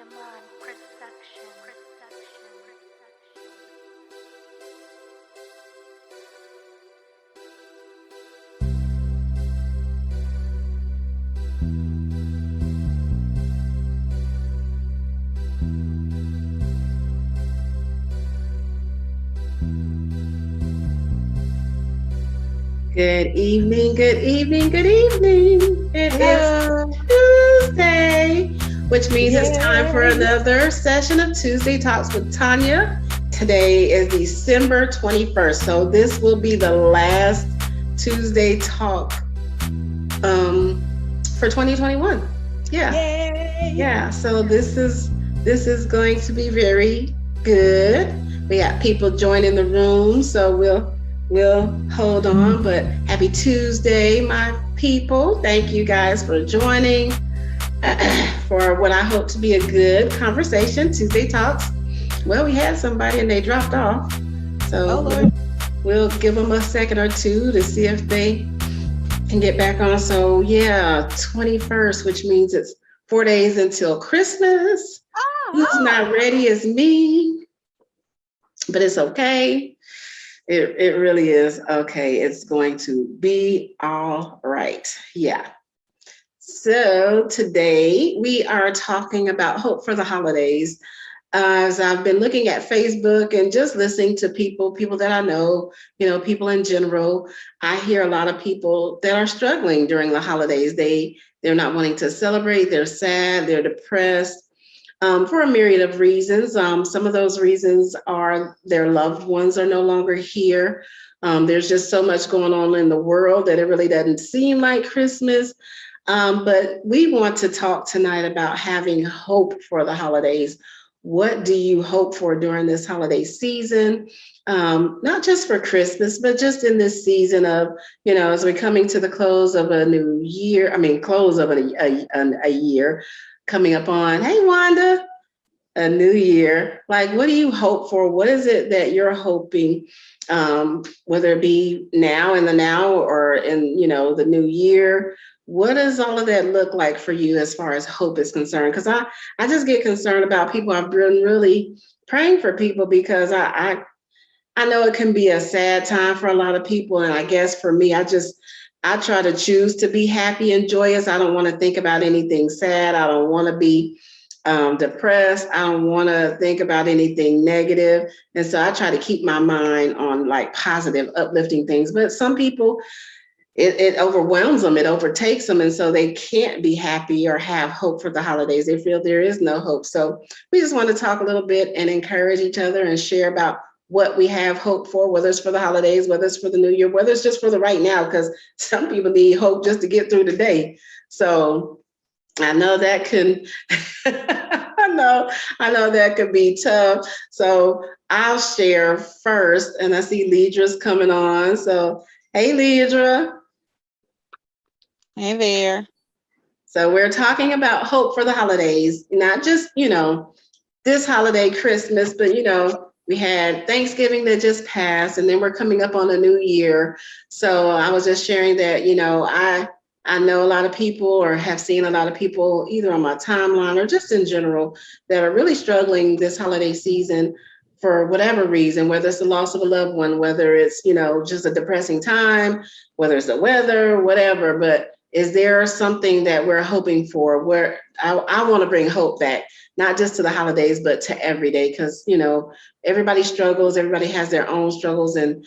Good evening, good evening, good evening. It is Tuesday, which means it's time for another session of Tuesday Talks with Tonia. Today is December 21st, so this will be the last Tuesday Talk for 2021. Yeah. So this is going to be very good. We got people joining the room, so we'll hold on, but happy Tuesday, my people. Thank you guys for joining for what I hope to be a good conversation, Tuesday Talks. Well, we had somebody and they dropped off. So we'll give them a second or two to see if they can get back on. So yeah, 21st, which means it's 4 days until Christmas. Who's not ready is me, but it's okay. It really is okay. It's going to be all right. Yeah. So today we are talking about hope for the holidays. As I've been looking at Facebook and just listening to people that I know, people in general, I hear a lot of people that are struggling during the holidays. They're not wanting to celebrate. They're sad. They're depressed. For a myriad of reasons. Some of those reasons are their loved ones are no longer here. There's just so much going on in the world that it really doesn't seem like Christmas. But we want to talk tonight about having hope for the holidays. What do you hope for during this holiday season? Not just for Christmas, but just in this season of, as we're coming to the close of a new year, close of a year. Coming up on, hey, Wanda, a new year. Like, what do you hope for? What is it that you're hoping, whether it be now in the now or in, the new year? What does all of that look like for you as far as hope is concerned? Because I just get concerned about people. I've been really praying for people because I know it can be a sad time for a lot of people. And I guess for me, I try to choose to be happy and joyous. I don't want to think about anything sad. I don't want to be depressed. I don't want to think about anything negative. And so I try to keep my mind on like positive, uplifting things. But some people, it overwhelms them. It overtakes them. And so they can't be happy or have hope for the holidays. They feel there is no hope. So we just want to talk a little bit and encourage each other and share about what we have hope for, whether it's for the holidays, whether it's for the new year, whether it's just for the right now, because some people need hope just to get through the day. So I know that can, I know that could be tough. So I'll share first, and I see Ledra's coming on. So, hey, Ledra. Hey there. So we're talking about hope for the holidays, not just, this holiday, Christmas, but, we had Thanksgiving that just passed, and then we're coming up on a new year. So I was just sharing that, I know a lot of people or have seen a lot of people either on my timeline or just in general that are really struggling this holiday season for whatever reason, whether it's the loss of a loved one, whether it's, just a depressing time, whether it's the weather, whatever. But is there something that we're hoping for where I want to bring hope back? Not just to the holidays, but to every day, because, everybody struggles, everybody has their own struggles, and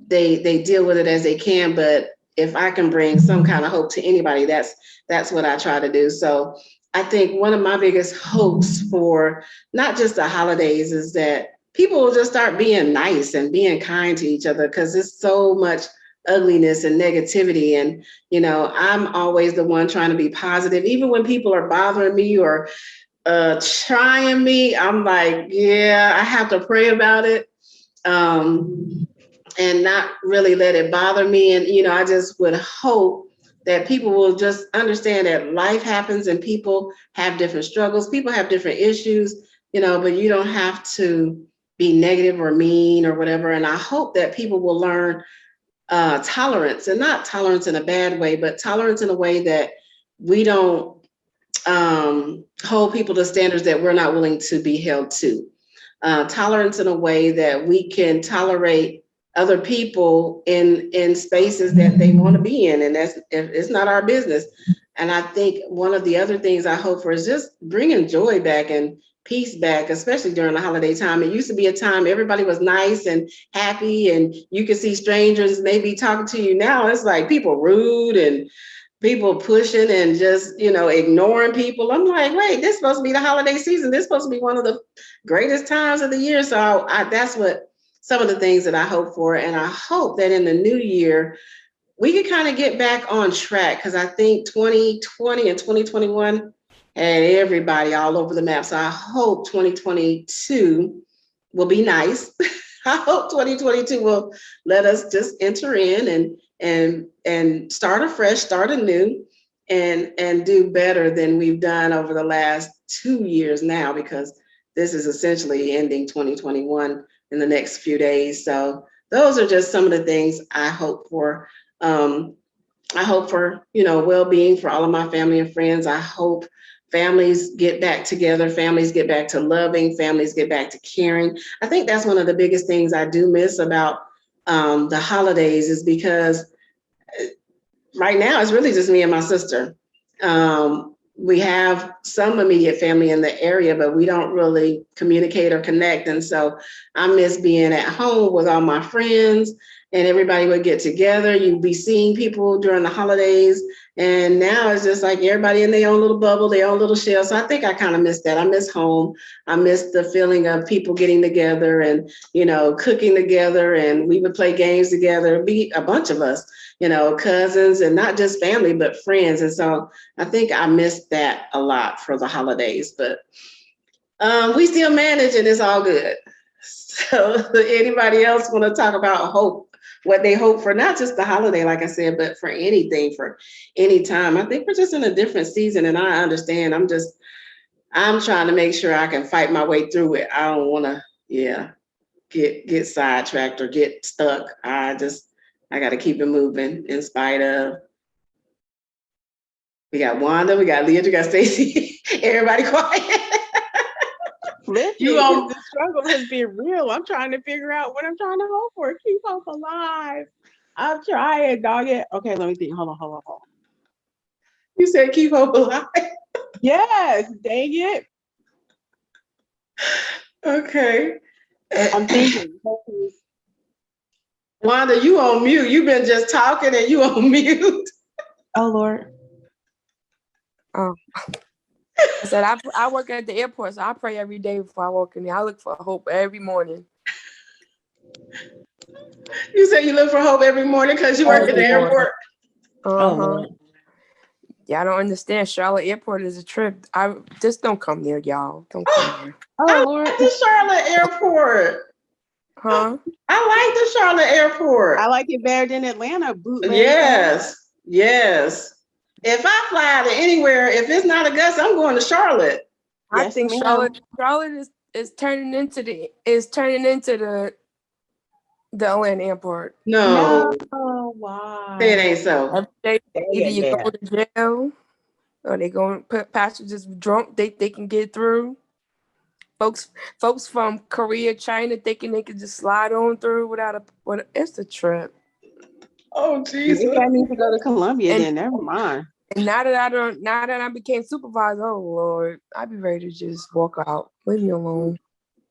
they deal with it as they can. But if I can bring some kind of hope to anybody, that's what I try to do. So I think one of my biggest hopes for not just the holidays is that people will just start being nice and being kind to each other, because there's so much ugliness and negativity. And, I'm always the one trying to be positive, even when people are bothering me or trying me. I'm like, yeah, I have to pray about it and not really let it bother me. And, I just would hope that people will just understand that life happens and people have different struggles. People have different issues, but you don't have to be negative or mean or whatever. And I hope that people will learn tolerance, and not tolerance in a bad way, but tolerance in a way that we don't hold people to standards that we're not willing to be held to. Tolerance in a way that we can tolerate other people in spaces that they want to be in, and that's it's not our business. And I think one of the other things I hope for is just bringing joy back and peace back, especially during the holiday time. It used to be a time everybody was nice and happy, and you could see strangers maybe talking to you. Now it's like people rude and people pushing and just, ignoring people. I'm like, wait, this is supposed to be the holiday season. This is supposed to be one of the greatest times of the year. So that's what some of the things that I hope for. And I hope that in the new year, we can kind of get back on track, because I think 2020 and 2021 had everybody all over the map. So I hope 2022 will be nice. I hope 2022 will let us just enter in and start afresh, start anew, and do better than we've done over the last 2 years now, because this is essentially ending 2021 in the next few days. So those are just some of the things I hope for. I hope for, well-being for all of my family and friends. I hope families get back together, families get back to loving, families get back to caring. I think that's one of the biggest things I do miss about the holidays, is because right now it's really just me and my sister. We have some immediate family in the area, but we don't really communicate or connect. And so I miss being at home with all my friends, and everybody would get together. You'd be seeing people during the holidays. And now it's just like everybody in their own little bubble, their own little shell. So I think I kind of miss that. I miss home. I miss the feeling of people getting together and, cooking together. And we would play games together, be a bunch of us, cousins, and not just family, but friends. And so I think I missed that a lot for the holidays, but we still manage, and it's all good. So anybody else want to talk about hope? What they hope for, not just the holiday, like I said, but for anything, for any time. I think we're just in a different season, and I understand. I'm trying to make sure I can fight my way through it. I don't want to, get sidetracked or get stuck. I got to keep it moving in spite of. We got Wanda, we got Leah, we got Stacy. Everybody quiet. Listen, the struggle has been real. I'm trying to figure out what I'm trying to hope for. Keep hope alive. I'm trying, dog it. Okay, let me think. Hold on. You said keep hope alive? Yes, dang it. Okay. I'm thinking. Wanda, you on mute. You've been just talking and you on mute. Oh, Lord. I said I work at the airport, so I pray every day before I walk in there. I look for hope every morning. You say you look for hope every morning because you work at the airport? Uh-huh. Yeah, I don't understand. Charlotte Airport is a trip. I just don't come there, y'all. Don't come there. Oh, Lord. The Charlotte Airport. Huh? I like the Charlotte Airport. I like it better than Atlanta. Bootleg. Yes. If I fly to anywhere, if it's not Augusta, I'm going to Charlotte. I think Charlotte is turning into the Atlanta airport. No. Why? It ain't so. Either you go to jail or they going to put passengers drunk. They can get through. Folks from Korea, China, thinking they can just slide on through without it's a trip. Oh, Jesus. Maybe I need to go to Columbia then. Never mind. And now that I became supervisor, oh Lord, I'd be ready to just walk out. Leave me alone.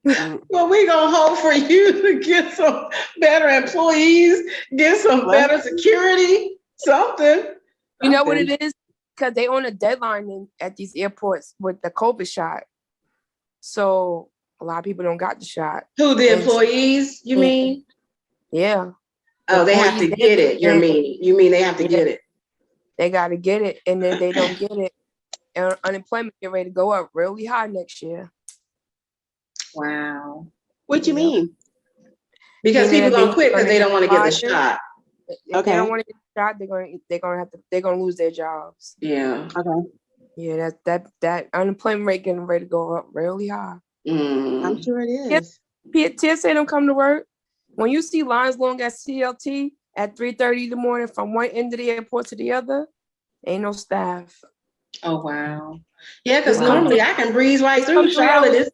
Well, we gonna hope for you to get some better employees, get some better security, something. You know what it is? Because they on a deadline at these airports with the COVID shot. So a lot of people don't got the shot. Who, the employees, you mean? Yeah. Oh, they have to get it, you mean they have to get it. They got to get it, and then they don't get it. And unemployment get ready to go up really high next year. Wow. What you mean? Because people gonna quit because they don't want to get the shot. If they don't want to get the shot, they're gonna lose their jobs. Yeah. Okay. Yeah, that unemployment rate getting ready to go up really high. I'm sure it is. TSA don't come to work. When you see lines long as CLT at 3:30 in the morning from one end of the airport to the other, ain't no staff. Oh, wow. Yeah, because normally I can breeze right through Charlotte.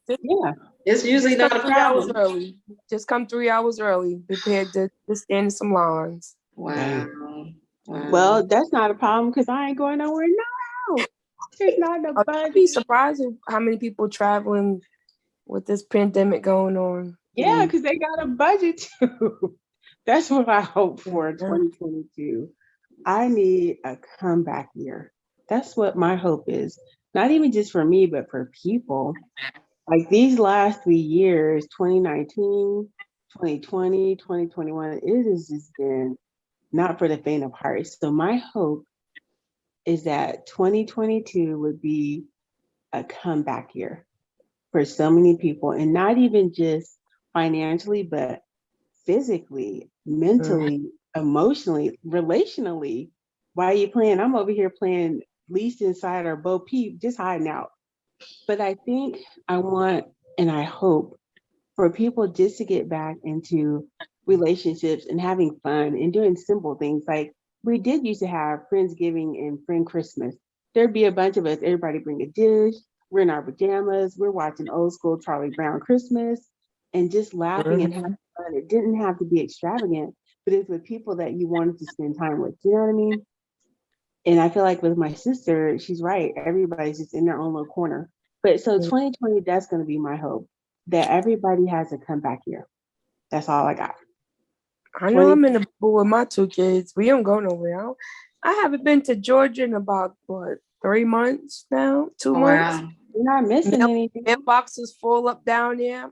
It's usually not a problem. Early. Just come 3 hours early, prepared to stand in some lines. Wow. Well, that's not a problem because I ain't going nowhere now. There's not a budget. I'd be surprised at how many people traveling with this pandemic going on. Yeah, because they got a budget too. That's what I hope for 2022. I need a comeback year. That's what my hope is. Not even just for me, but for people. Like these last 3 years, 2019, 2020, 2021, it has just been not for the faint of heart. So my hope is that 2022 would be a comeback year for so many people, and not even just financially, but physically, mentally, emotionally, relationally. Why are you playing? I'm over here playing Least Inside or Bo Peep, just hiding out. But I think I want and I hope for people just to get back into relationships and having fun and doing simple things. Like we did used to have Friendsgiving and Friend Christmas. There'd be a bunch of us, everybody bring a dish, we're in our pajamas, we're watching old school Charlie Brown Christmas and just laughing and having fun. It didn't have to be extravagant, but it's with people that you wanted to spend time with. You know what I mean? And I feel like with my sister, she's right. Everybody's just in their own little corner. But so 2020, that's going to be my hope, that everybody has a comeback year. That's all I got. I know I'm in the pool with my 2 kids. We don't go nowhere. I haven't been to Georgia in about, 3 months now? 2 months? Wow. You're not missing anything. Mailbox is full up down there.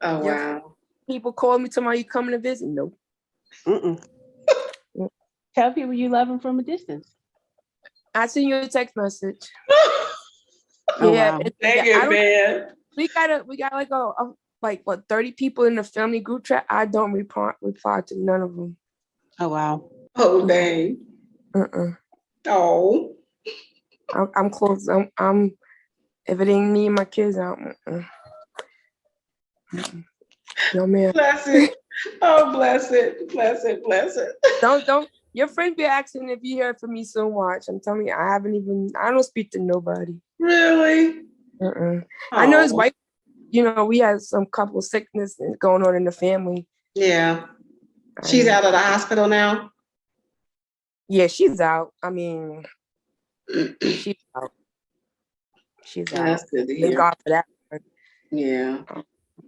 Oh, wow. People call me tomorrow, you coming to visit? Nope. Tell people you love them from a distance. I send you a text message. Wow. Thank you, man. We got 30 people in the family group chat. I don't reply to none of them. Oh, wow. Oh, dang. Oh. I'm close. I'm if it ain't me and my kids out. No, man. Bless it. Oh, bless it. Bless it. Bless it. Don't. Your friend be asking if you hear from me soon. Watch. I'm telling you, I don't speak to nobody. Really? I know his wife, we had some couple sickness going on in the family. Yeah. She's out of the hospital now? Yeah, she's out. I mean, she's out. She's out. That's good to hear. Thank God for that. Yeah.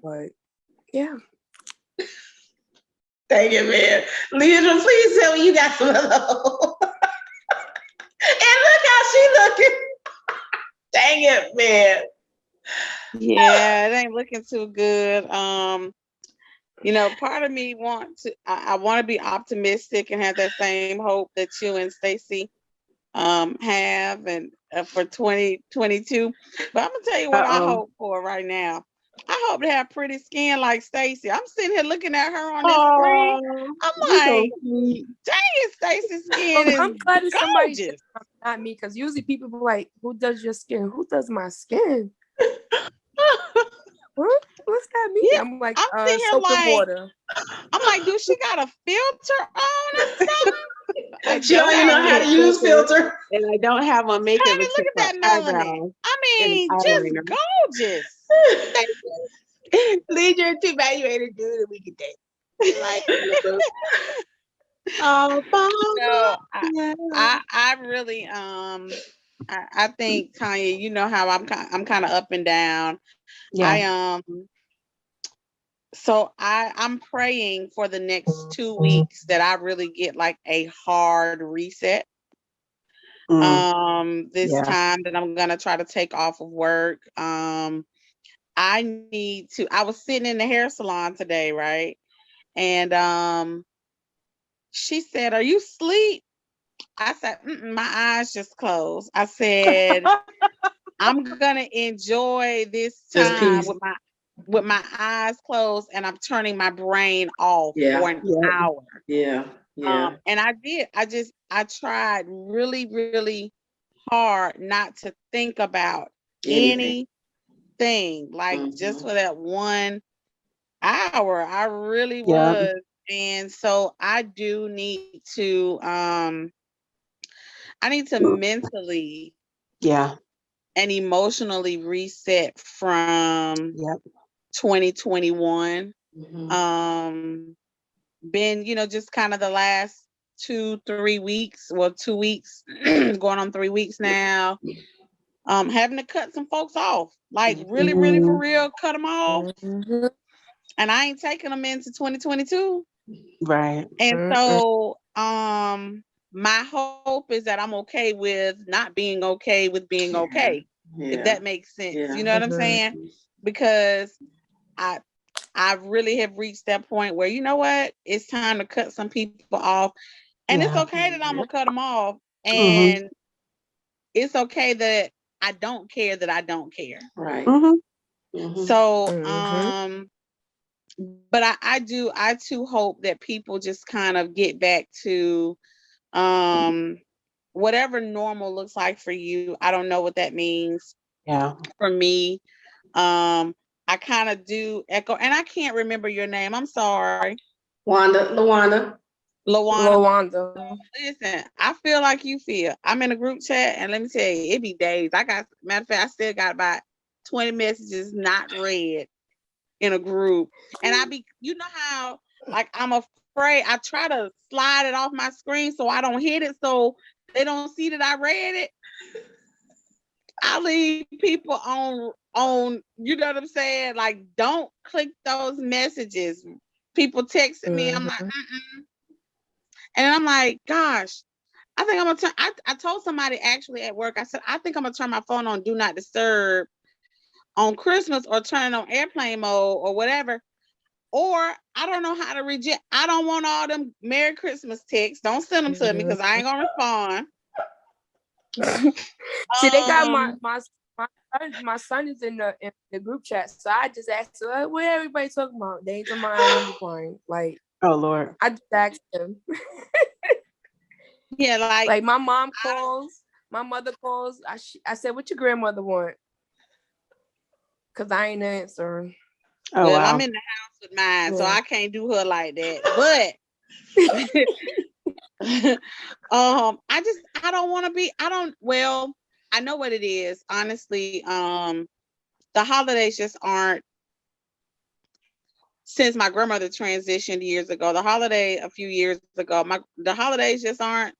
But, yeah. Thank you, man. Leandra, please tell me you got some of those. And look how she looking. Dang it, man. Yeah, it ain't looking too good. Part of me I want to be optimistic and have that same hope that you and Stacy have and for 2022. But I'm gonna tell you what I hope for right now. I hope to have pretty skin like Stacy. I'm sitting here looking at her on this screen. I'm like, dang it, Stacy's skin is I'm glad it's somebody gorgeous. Not me, because usually people be like, who does your skin? Who does my skin? What's that mean? Yeah, I'm like, I'm sitting here soap and like, water. I'm like, do she got a filter on or something? She don't even know how to use filter. And I don't have on makeup. Honey, look at that melanin. I mean, just gorgeous. Leisure, too bad you ain't a dude that we could date. Like, I really I think, Tonia, you know how I'm kind of up and down. Yeah. So I'm praying for the next 2 weeks that I really get like a hard reset. This time that I'm gonna try to take off of work. I was sitting in the hair salon today, right? And she said, "Are you asleep?" I said, "My eyes just closed." I said, "I'm gonna enjoy this time with my eyes closed, and I'm turning my brain off for an hour." Yeah. And I did. I tried really, really hard not to think about anything, like just for that 1 hour. I really was. And so I do need to mentally Yeah. and emotionally reset from 2021. Been, just kind of the last 2-3 weeks, 2 weeks, going on 3 weeks now. Having to cut some folks off, like really, really for real, cut them off. And I ain't taking them into 2022. Right. And so, my hope is that I'm okay with not being okay with being okay, if that makes sense. You know what I'm saying? Because I really have reached that point where, you know what, it's time to cut some people off, and it's okay that I'm gonna cut them off, and it's okay that I don't care that I don't care. Right. So, but I too hope that people just kind of get back to whatever normal looks like for you. I don't know what that means. Yeah. For me, I kind of do echo, and I can't remember your name. I'm sorry. Lawanda. Listen, I feel like you feel. I'm in a group chat, and let me tell you, it be days. Matter of fact, I still got about 20 messages not read in a group, and you know how, like, I'm afraid. I try to slide it off my screen so I don't hit it, so they don't see that I read it. I leave people on, you know what I'm saying? Like, don't click those messages. People texting me, I'm like, and I'm like, gosh, I think I'm gonna turn. I told somebody actually at work, I said, I think I'm gonna turn my phone on Do Not Disturb on Christmas, or turn it on airplane mode, or whatever. Or I don't know how to reject. I don't want all them Merry Christmas texts. Don't send them to me, because I ain't gonna respond. See, they got my son is in the group chat, so I just asked her, what everybody talking about? They ain't talking about anything. Like, oh Lord, I just asked him. Yeah, like my mom calls, my mother calls. I said, what your grandmother want? Because I ain't answering. Oh, well, wow. I'm in the house with mine, so I can't do her like that. But I don't want to be. Well, I know what it is. Honestly, the holidays just aren't. Since my grandmother transitioned years ago, a few years ago, the holidays just aren't.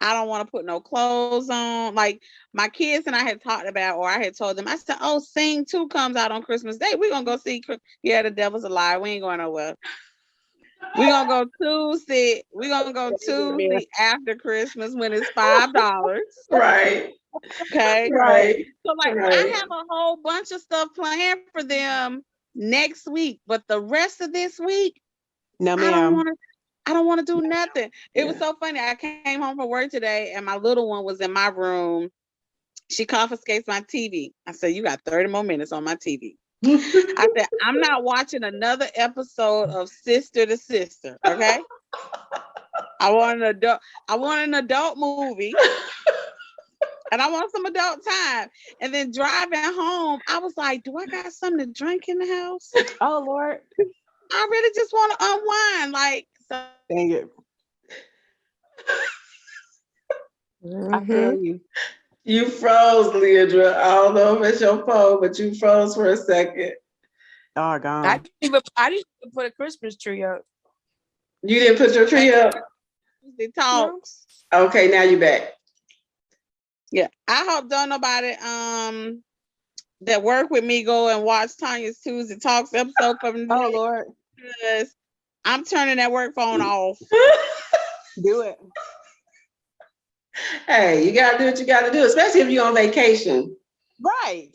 I don't want to put no clothes on. Like, my kids and I had talked about, or I had told them, I said, oh, Sing 2 comes out on Christmas Day. We're going to go see. Yeah, the devil's a lie. We ain't going nowhere. We're going to go Tuesday. We're going to go Tuesday after Christmas when it's $5. Right. Okay. Right. So, like, I have a whole bunch of stuff planned for them next week, but the rest of this week, no, ma'am. I don't want to do nothing. It was so funny. I came home from work today, and my little one was in my room. She confiscates my TV. I said, you got 30 more minutes on my TV. I said, I'm not watching another episode of Sister to Sister, okay? I want an adult movie. And I want some adult time. And then driving home, I was like, do I got something to drink in the house? Oh, Lord. I really just want to unwind. Like, so. Dang it. I feel you. You froze, Leandra. I don't know if it's your phone, but you froze for a second. Doggone. I didn't even put a Christmas tree up. You didn't put your tree up? It talks. Okay, now you're back. Yeah. I hope don't nobody that work with me go and watch Tonia's Tuesday Talks episode from oh Lord. Because I'm turning that work phone off. Do it. Hey, you gotta do what you gotta do, especially if you're on vacation. Right.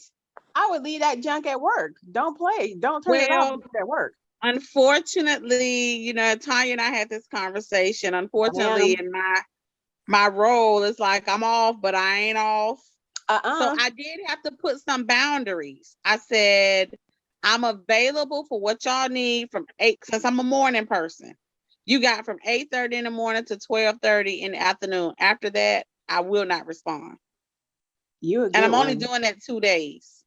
I would leave that junk at work. Don't play. Don't turn it off at work. Unfortunately, Tonya and I had this conversation. Unfortunately, in my role, it's like I'm off, but I ain't off. So I did have to put some boundaries. I said, I'm available for what y'all need from 8, since I'm a morning person. You got from 8:30 in the morning to 12:30 in the afternoon. After that, I will not respond. And I'm only doing that 2 days.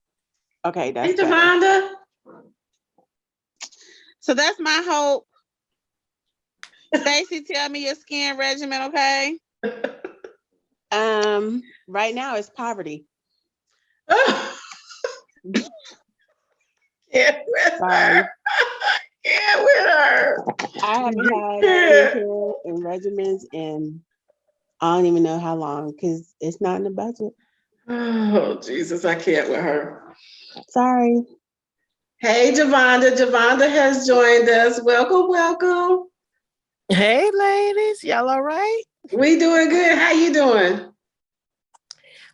Okay, that's good. Devonda. So that's my hope. Stacey, tell me your skin regimen, okay? right now it's poverty. Can't with Sorry. her. Can't with her. I haven't had skincare and regimens in I don't even know how long because it's not in the budget. Oh, Jesus, I can't with her. Sorry. Hey, Javonda. Javonda has joined us. Welcome, welcome. Hey, ladies. Y'all all right? We doing good. How you doing?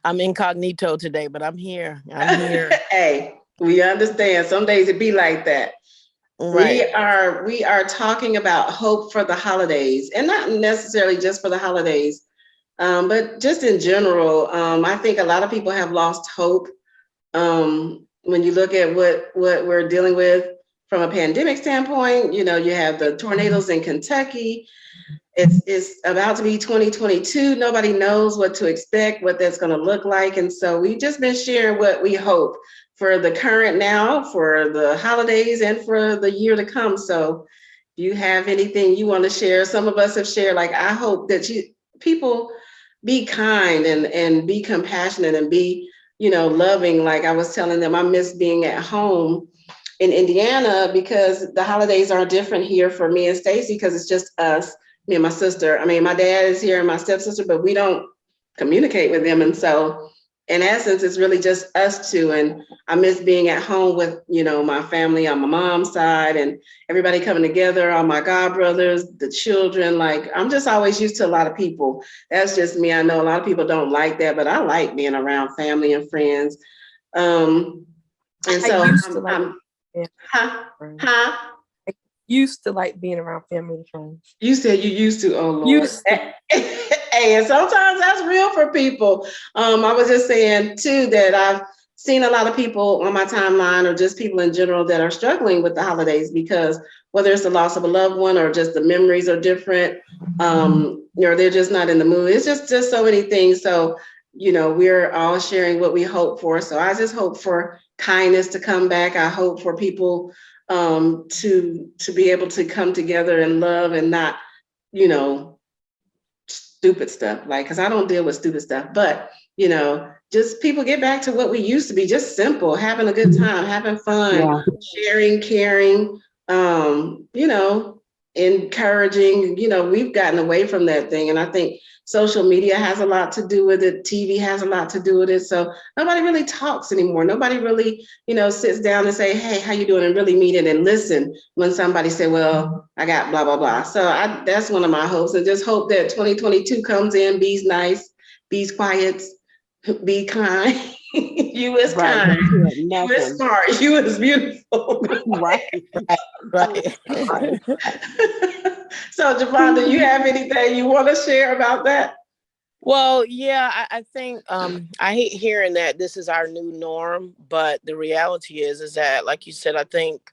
I'm incognito today, but I'm here. I'm here. Hey, we understand. Some days it be like that. Right. We are talking about hope for the holidays, and not necessarily just for the holidays, but just in general. I think a lot of people have lost hope when you look at what we're dealing with from a pandemic standpoint. You know, you have the tornadoes in Kentucky. It's about to be 2022. Nobody knows what to expect, what that's going to look like, and so we've just been sharing what we hope for the current now, for the holidays, and for the year to come. So if you have anything you want to share, some of us have shared, like, I hope that people be kind and be compassionate and be, loving. Like I was telling them, I miss being at home in Indiana because the holidays are different here for me and Stacy because it's just us, me and my sister. I mean, my dad is here and my stepsister, but we don't communicate with them. And so in essence, it's really just us two. And I miss being at home with, my family on my mom's side and everybody coming together, all my god brothers, the children. Like, I'm just always used to a lot of people. That's just me. I know a lot of people don't like that, but I like being around family and friends. And so Used to like being around family and friends. You said you used to, oh Lord. Hey, and sometimes that's real for people. I was just saying too that I've seen a lot of people on my timeline or just people in general that are struggling with the holidays because whether it's the loss of a loved one or just the memories are different, they're just not in the mood. It's just so many things. So, we're all sharing what we hope for. So I just hope for kindness to come back. I hope for people to be able to come together and love and not, stupid stuff, like, because I don't deal with stupid stuff, but just people get back to what we used to be, just simple, having a good time, having fun, sharing, caring, encouraging. We've gotten away from that thing, and I think social media has a lot to do with it. TV has a lot to do with it. So nobody really talks anymore. Nobody really, sits down and say, hey, how you doing? And really mean it and listen when somebody say, well, I got blah, blah, blah. So that's one of my hopes, and just hope that 2022 comes in, be's nice, be's quiet, be kind. You is kind. You is smart. You is beautiful. Right. So, Javonda, you have anything you want to share about that? Well, yeah, I think I hate hearing that this is our new norm, but the reality is that, like you said, I think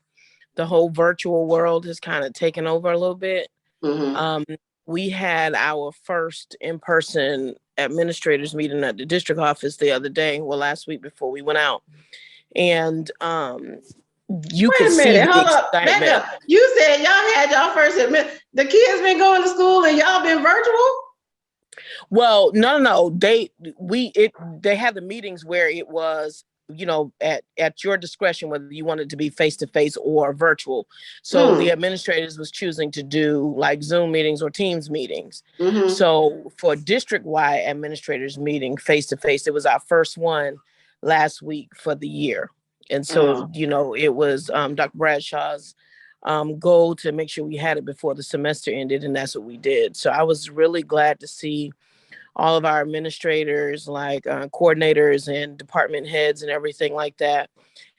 the whole virtual world has kind of taken over a little bit. Mm-hmm. We had our first in-person administrators meeting at the district office the other day, last week before we went out. And you could see the excitement. Back up. You said y'all had y'all first the kids been going to school and y'all been virtual? Well, no. They had the meetings where it was, at your discretion, whether you wanted to be face-to-face or virtual. So the administrators was choosing to do like Zoom meetings or Teams meetings. Mm-hmm. So for district-wide administrators meeting face-to-face, it was our first one last week for the year. And so, it was Dr. Bradshaw's goal to make sure we had it before the semester ended, and that's what we did. So I was really glad to see all of our administrators, like coordinators and department heads and everything like that.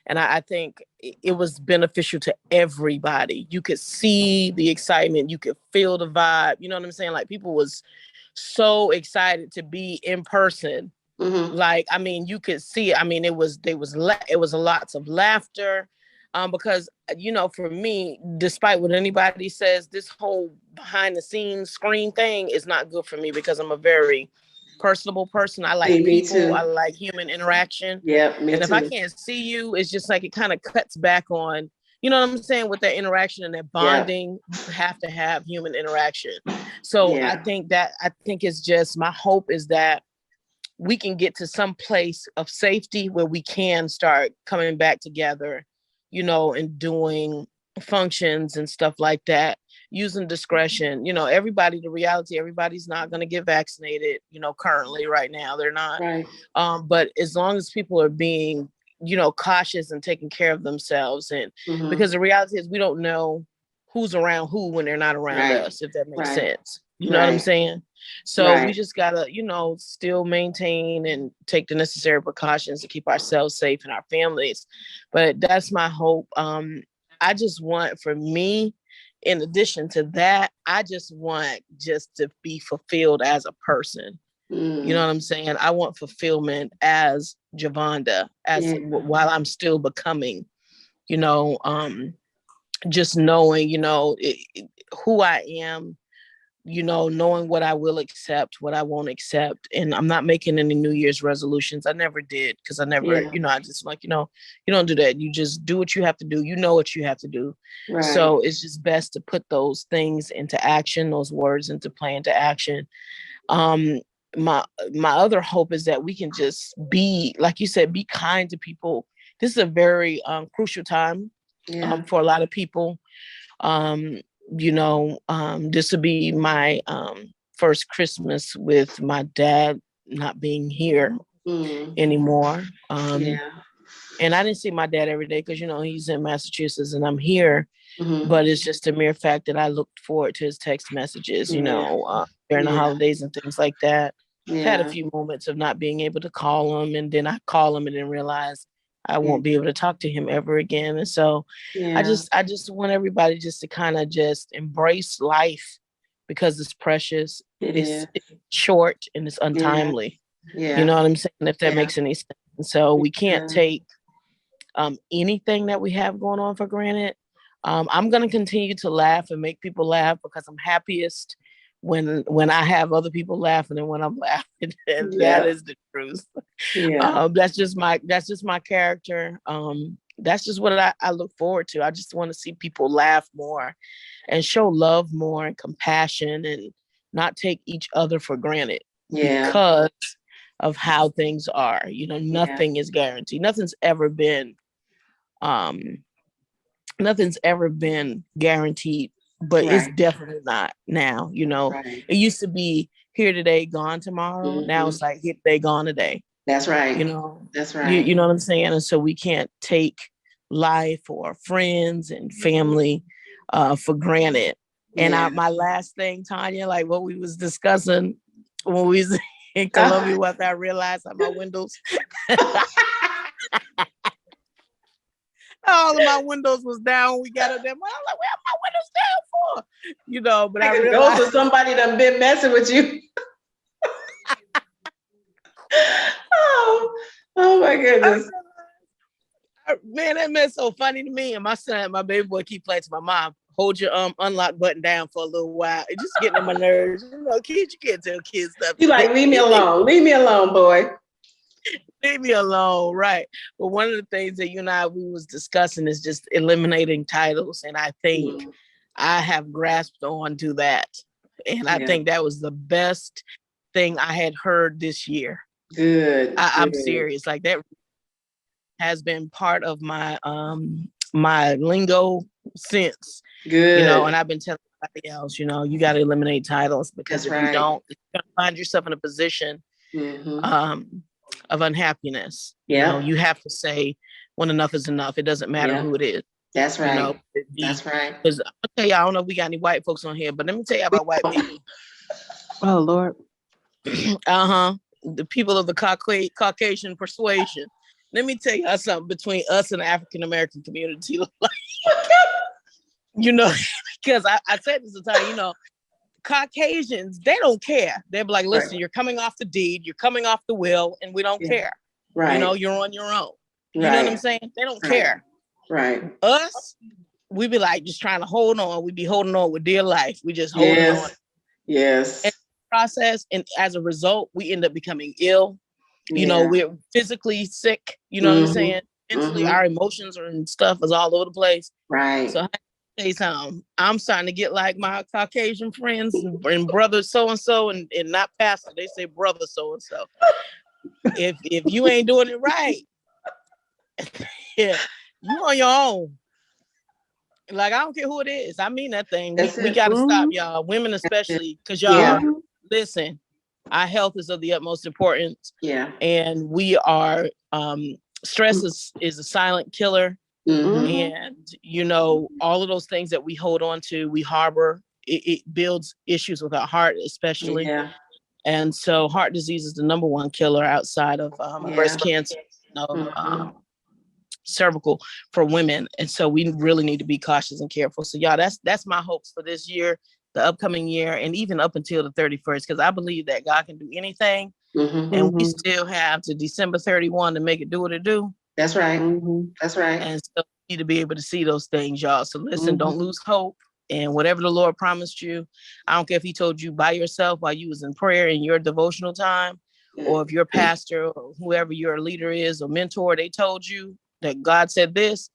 And I think it was beneficial to everybody. You could see the excitement. You could feel the vibe. You know what I'm saying? Like, people was so excited to be in person. Mm-hmm. Like, I mean, you could see, it was lots of laughter. Because, for me, despite what anybody says, this whole behind the scenes screen thing is not good for me because I'm a very personable person. I like people. Too. I like human interaction. Yeah, me and too. If I can't see you, it's just like it kind of cuts back on, you know what I'm saying, with that interaction and that bonding. You have to have human interaction. So I think it's just, my hope is that we can get to some place of safety where we can start coming back together, and doing functions and stuff like that, using discretion. The reality, everybody's not going to get vaccinated, currently right now. They're not. Right. But as long as people are being, cautious and taking care of themselves, and because the reality is we don't know who's around who when they're not around us, if that makes sense. You know what I'm saying? So we just gotta, still maintain and take the necessary precautions to keep ourselves safe and our families. But that's my hope. I just want, for me, in addition to that, I just want just to be fulfilled as a person. You know what I'm saying? I want fulfillment as Javonda, while I'm still becoming, just knowing, who I am, knowing what I will accept, what I won't accept. And I'm not making any New Year's resolutions. I never did, because I never, I just like, you don't do that. You just do what you have to do. You know what you have to do. Right. So it's just best to put those things into action, those words into play, into action. My other hope is that we can just be, like you said, be kind to people. This is a very crucial time for a lot of people. This will be my first Christmas with my dad not being here anymore. And I didn't see my dad every day because, he's in Massachusetts and I'm here. But it's just a mere fact that I looked forward to his text messages, during the holidays and things like that. I've had a few moments of not being able to call him, and then I call him and then realize I won't be able to talk to him ever again. And so I just want everybody just to kind of just embrace life, because it's precious, it's short, and it's untimely. You know what I'm saying? If that makes any sense. And so we can't take anything that we have going on for granted. I'm going to continue to laugh and make people laugh, because I'm happiest when I have other people laughing and when I'm laughing. And that is the truth. That's just my character. That's just what I look forward to. I just want to see people laugh more and show love more and compassion, and not take each other for granted because of how things are. Nothing is guaranteed. Nothing's ever been guaranteed, but it's definitely not now. It used to be here today, gone tomorrow. Now it's like here today, gone today. That's right. That's right. You know what I'm saying? And so we can't take life or friends and family for granted. And my last thing, Tonia, like what we was discussing when we was in Columbia, what I realized that my windows all of my windows was down. We got up there. I'm like, where are my windows down for? But I realized ghost of somebody done been messing with you. oh my goodness. Man, that man's so funny to me. And my baby boy keep playing to my mom, hold your unlock button down for a little while. It just getting on my nerves. Kids, you can't tell kids stuff. You like, leave me alone. Leave me alone, boy. Leave me alone, right? But one of the things that you and I we was discussing is just eliminating titles, and I think I have grasped on to that, and I think that was the best thing I had heard this year. Good. I'm serious. Like that has been part of my my lingo since. Good. And I've been telling everybody else, you got to eliminate titles, because if you don't, you're gonna find yourself in a position of unhappiness. You have to say when enough is enough. It doesn't matter who it is. That's right. That's right. Because I'll tell you, I don't know if we got any white folks on here, but let me tell you about white people. Oh Lord. The people of the Caucasian persuasion. Let me tell you something between us and the African American community. Because I said this at the time, Caucasians, they don't care. They're like, listen, you're coming off the deed, you're coming off the will, and we don't care. Right. You're on your own. You know what I'm saying? They don't care. Right. Us, we be like just trying to hold on. We be holding on with dear life. We just holding on. Yes. And process, and as a result, we end up becoming ill. We're physically sick. You know what I'm saying? Mentally, our emotions and stuff is all over the place. Right. So I'm starting to get like my Caucasian friends and brother so-and-so and not pastor. They say brother so-and-so. if you ain't doing it right, yeah, you on your own. Like, I don't care who it is. I mean that thing. We got to stop, y'all. Women especially, because y'all, listen, our health is of the utmost importance. Yeah. And we are, stress is a silent killer. And, you know, all of those things that we hold on to, we harbor, it builds issues with our heart, especially. Yeah. And so heart disease is the number one killer outside of breast cancer, cervical for women. And so we really need to be cautious and careful. So y'all, that's my hopes for this year, the upcoming year, and even up until the 31st, because I believe that God can do anything. And we still have to December 31 to make it do what it do. That's right. That's right. And so we need to be able to see those things, y'all. So listen, don't lose hope. And whatever the Lord promised you, I don't care if he told you by yourself while you was in prayer in your devotional time, or if your pastor or whoever your leader is or mentor, they told you that God said this,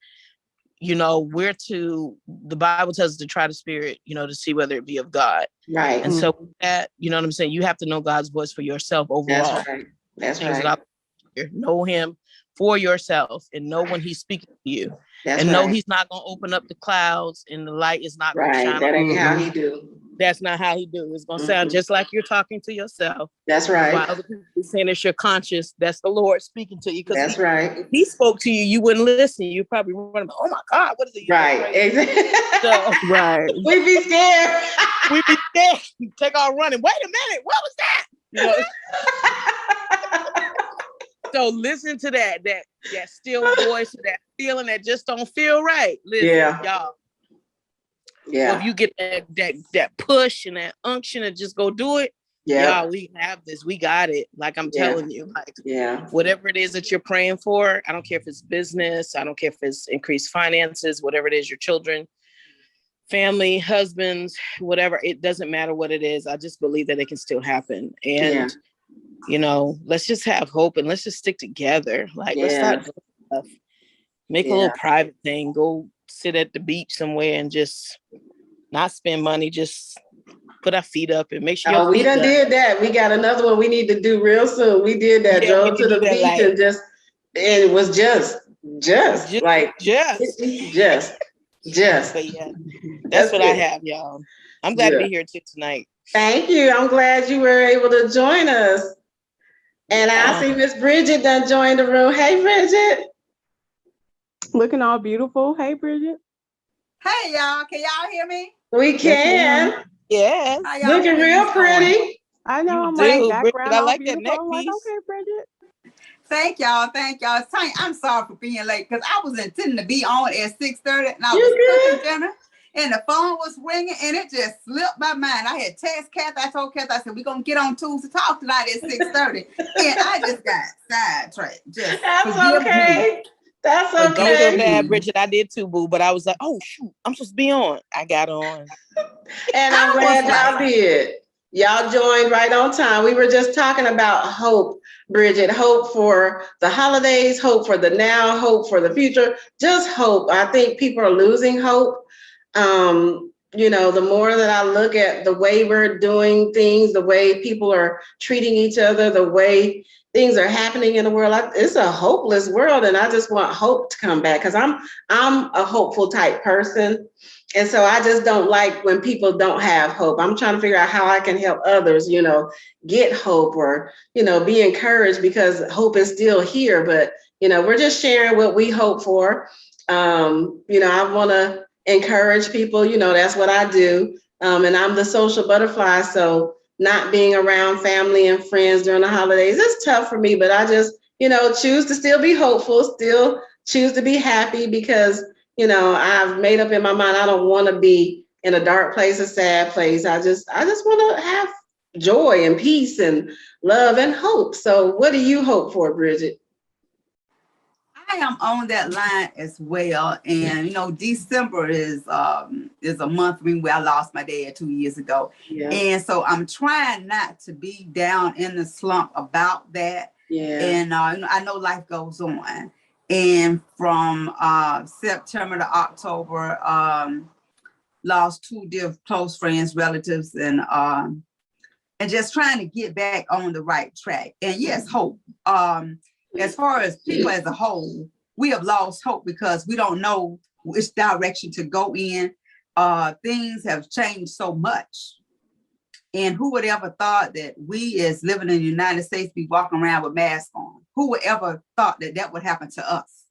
you know, the Bible tells us to try the spirit, you know, to see whether it be of God. Right. And so that, you know what I'm saying? You have to know God's voice for yourself overall. That's right. That's right. Know him for yourself and know when he's speaking to you. That's and know right. he's not going to open up the clouds and the light is not going to shine. That ain't how he do. That's not how he do. It's going to sound just like you're talking to yourself. That's right. While other people are saying it's your conscience, that's the Lord speaking to you. That's right. If he spoke to you, you wouldn't listen. You'd probably run, oh my God, what is he? Right. Exactly. So, right. We'd be scared. We'd be scared. Take off running. Wait a minute. What was that? You know? So listen to that still voice, that feeling that just don't feel right. Listen, y'all. Yeah. So if you get that push and that unction and just go do it, y'all, we have this. We got it. Like I'm telling you, like whatever it is that you're praying for, I don't care if it's business, I don't care if it's increased finances, whatever it is, your children, family, husbands, whatever, it doesn't matter what it is. I just believe that it can still happen. And you know, let's just have hope and let's just stick together. Like, let's not do stuff. Make a little private thing. Go sit at the beach somewhere and just not spend money. Just put our feet up and make sure. We done did that. We got another one we need to do real soon. We did that. Drove to the beach and it was just. But yeah, that's what I have, y'all. I'm glad to be here too tonight. Thank you. I'm glad you were able to join us. And I see Miss Bridget done joined the room. Hey, Bridget. Looking all beautiful. Hey, Bridget. Hey, y'all. Can y'all hear me? We can. Yes. Looking real pretty. I know. I'm like, background. I like that neck piece. Like, okay, Bridget. Thank y'all. Tanya, I'm sorry for being late because I was intending to be on at 6:30 and I was cooking dinner. And the phone was ringing and it just slipped my mind. I had text Kathy. I told Kathy, I said, we're going to get on Tuesday Talk tonight at 6:30. And I just got sidetracked. That's okay. That's okay. Don't feel bad, Bridget. I did too, boo. But I was like, oh, shoot, I'm supposed to be on. I got on. And I'm glad y'all did. Y'all joined right on time. We were just talking about hope, Bridget. Hope for the holidays, hope for the now, hope for the future. Just hope. I think people are losing hope. You know, the more that I look at the way we're doing things, the way people are treating each other, the way things are happening in the world, it's a hopeless world. And I just want hope to come back because I'm a hopeful type person. And so I just don't like when people don't have hope. I'm trying to figure out how I can help others, you know, get hope or, you know, be encouraged because hope is still here. But, you know, we're just sharing what we hope for. You know, I want to encourage people, you know, that's what I do. And I'm the social butterfly. So not being around family and friends during the holidays, it's tough for me, but I just, you know, choose to still be hopeful, still choose to be happy because, you know, I've made up in my mind, I don't want to be in a dark place, a sad place. I just want to have joy and peace and love and hope. So what do you hope for, Bridget? I am on that line as well. And, you know, December is a month where I lost my dad 2 years ago. Yeah. And so I'm trying not to be down in the slump about that. Yeah. And I know life goes on. And from September to October, lost two dear close friends, relatives, and and just trying to get back on the right track. And yes, hope. As far as people as a whole, we have lost hope because we don't know which direction to go in. Things have changed so much. And who would ever thought that we as living in the United States be walking around with masks on? Who would ever thought that that would happen to us?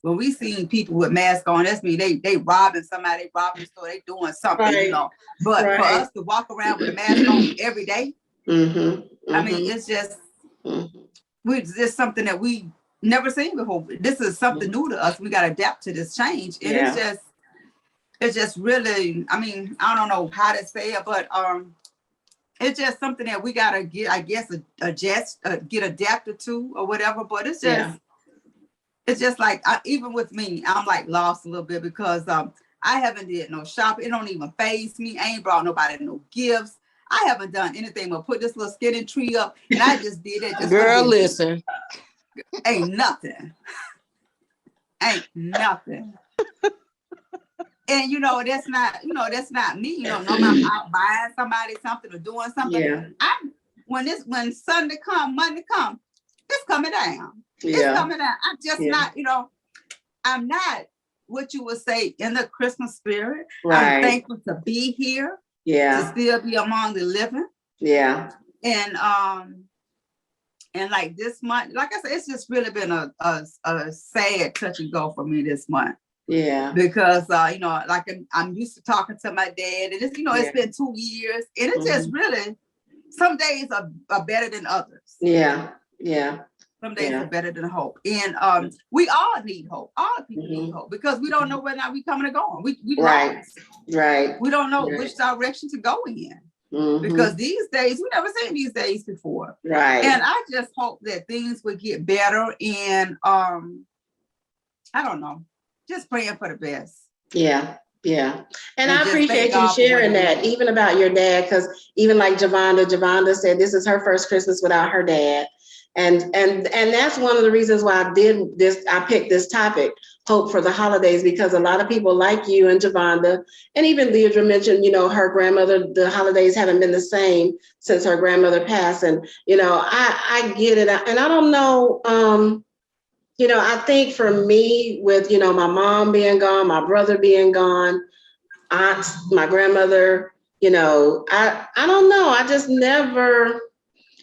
When we seen people with masks on, that's mean they robbing somebody, they robbing the store, they doing something, Right. you know. But for us to walk around with a mask on every day, I mean, it's just, it's just something that we never seen before. This is something new to us. We got to adapt to this change. And it's just really, I mean, I don't know how to say it, but it's just something that we got to get, I guess, adjust, get adapted to or whatever. But it's just, it's just like, even with me, I'm like lost a little bit because I haven't did no shopping. It don't even faze me. I ain't brought nobody no gifts. I haven't done anything but put this little skinny tree up, and I just did it. Just girl, listen. Ain't nothing. Ain't nothing. And you know, that's not me. You know, I'm out buying somebody something or doing something. Yeah. When Sunday come, Monday come, it's coming down. It's coming down. I'm just not, you know, I'm not what you would say in the Christmas spirit. Right. I'm thankful to be here. Yeah. To still be among the living. Yeah. And like this month, like I said, it's just really been a sad touch and go for me this month. Yeah. Because you know, like I'm used to talking to my dad, and it's, you know, it's been 2 years, and it's just really, some days are better than others. Yeah. Yeah. Some days are better than hope. And we all need hope. All people need hope because we don't know whether or not we coming or going. We lost. Right. We don't know which direction to go in. Because these days, we never seen these days before. Right. And I just hope that things would get better. And I don't know, just praying for the best. Yeah. Yeah. And I appreciate you sharing that, even about your dad, because even like Javonda said, this is her first Christmas without her dad. And that's one of the reasons why I picked this topic, hope for the holidays, because a lot of people like you and Javonda, and even Deidre mentioned, you know, her grandmother, the holidays haven't been the same since her grandmother passed. And, you know, I get it. And I don't know, you know, I think for me with, you know, my mom being gone, my brother being gone, aunts, my grandmother, you know, I don't know. I just never...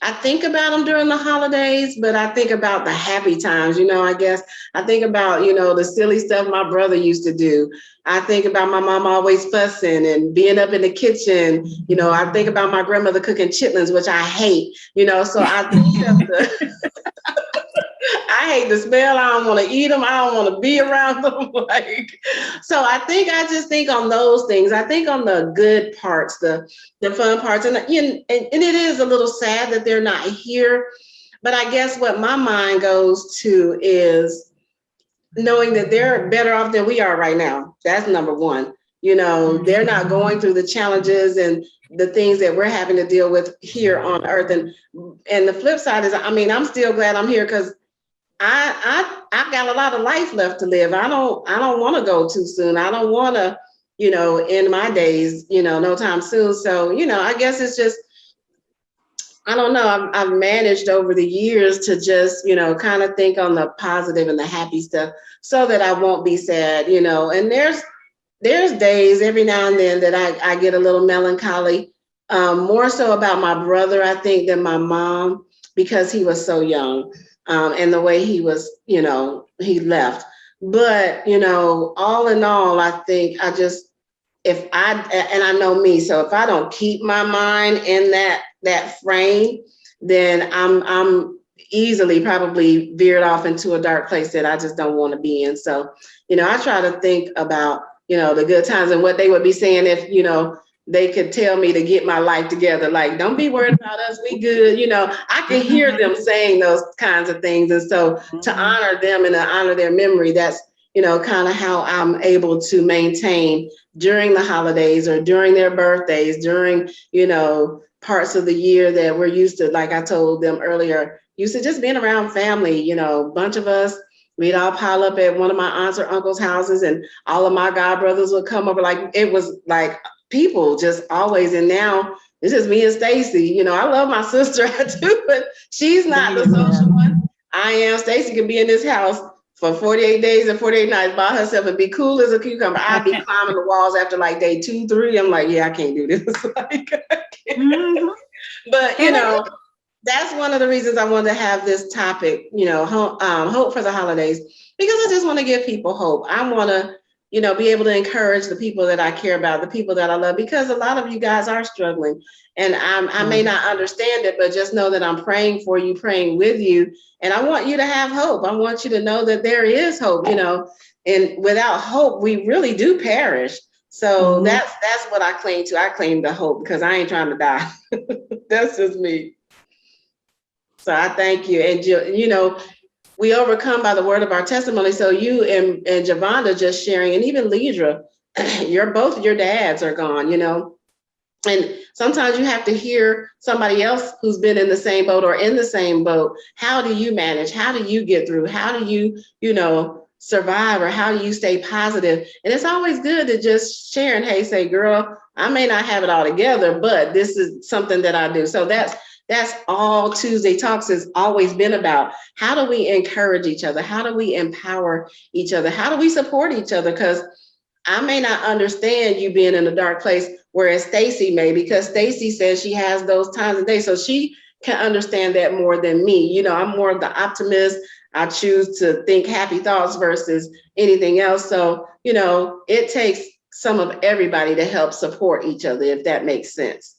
I think about them during the holidays, but I think about the happy times, you know, I guess. I think about, you know, the silly stuff my brother used to do. I think about my mom always fussing and being up in the kitchen. You know, I think about my grandmother cooking chitlins, which I hate, you know, so I think of I hate the smell. I don't want to eat them. I don't want to be around them. So I just think on those things. I think on the good parts, the fun parts. And it is a little sad that they're not here. But I guess what my mind goes to is knowing that they're better off than we are right now. That's number one. You know, they're not going through the challenges and the things that we're having to deal with here on earth. And the flip side is, I mean, I'm still glad I'm here because I've got a lot of life left to live. I don't want to go too soon. I don't want to, you know, end my days, you know, no time soon. So, you know, I guess it's just, I don't know. I've managed over the years to just, you know, kind of think on the positive and the happy stuff so that I won't be sad, you know. And there's days every now and then that I get a little melancholy, more so about my brother, I think, than my mom, because he was so young. And the way he was, you know, he left. But, you know, all in all, I think and I know me, so if I don't keep my mind in that frame, then I'm easily probably veered off into a dark place that I just don't want to be in. So, you know, I try to think about, you know, the good times and what they would be saying if, you know, they could tell me to get my life together. Like, don't be worried about us. We good. You know, I can hear them saying those kinds of things. And so to honor them and to honor their memory, that's, you know, kind of how I'm able to maintain during the holidays or during their birthdays, during, you know, parts of the year that we're used to, like I told them earlier, used to just being around family, you know, a bunch of us, we'd all pile up at one of my aunts or uncles' houses and all of my god brothers would come over. Like, it was like, people just always, and now It's just me and Stacy. You know, I love my sister too, but she's not the social one. I am. Stacy can be in this house for 48 days and 48 nights by herself and be cool as a cucumber. I'd be climbing the walls after like day 2, 3. I'm like, yeah, I can't do this. Like, But, you know, that's one of the reasons I wanted to have this topic, you know, hope for the holidays, because I just want to give people hope. I want to, you know, be able to encourage the people that I care about, the people that I love, because a lot of you guys are struggling, and I may not understand it, but just know that I'm praying for you, praying with you. And I want you to have hope. I want you to know that there is hope, you know, and without hope, we really do perish. So that's what I cling to. I claim the hope, because I ain't trying to die. That's just me. So I thank you. And, you know, we overcome by the word of our testimony. So you and Javonda just sharing, and even Lidra, both your dads are gone, you know. And sometimes you have to hear somebody else who's been in the same boat or in the same boat. How do you manage? How do you get through? How do you, you know, survive, or how do you stay positive? And it's always good to just share and, hey, say, girl, I may not have it all together, but this is something that I do. So that's all Tuesday Talks has always been about. How do we encourage each other? How do we empower each other? How do we support each other? Because I may not understand you being in a dark place, whereas Stacy may, because Stacy says she has those times of day. So she can understand that more than me. You know, I'm more of the optimist. I choose to think happy thoughts versus anything else. So, you know, it takes some of everybody to help support each other, if that makes sense.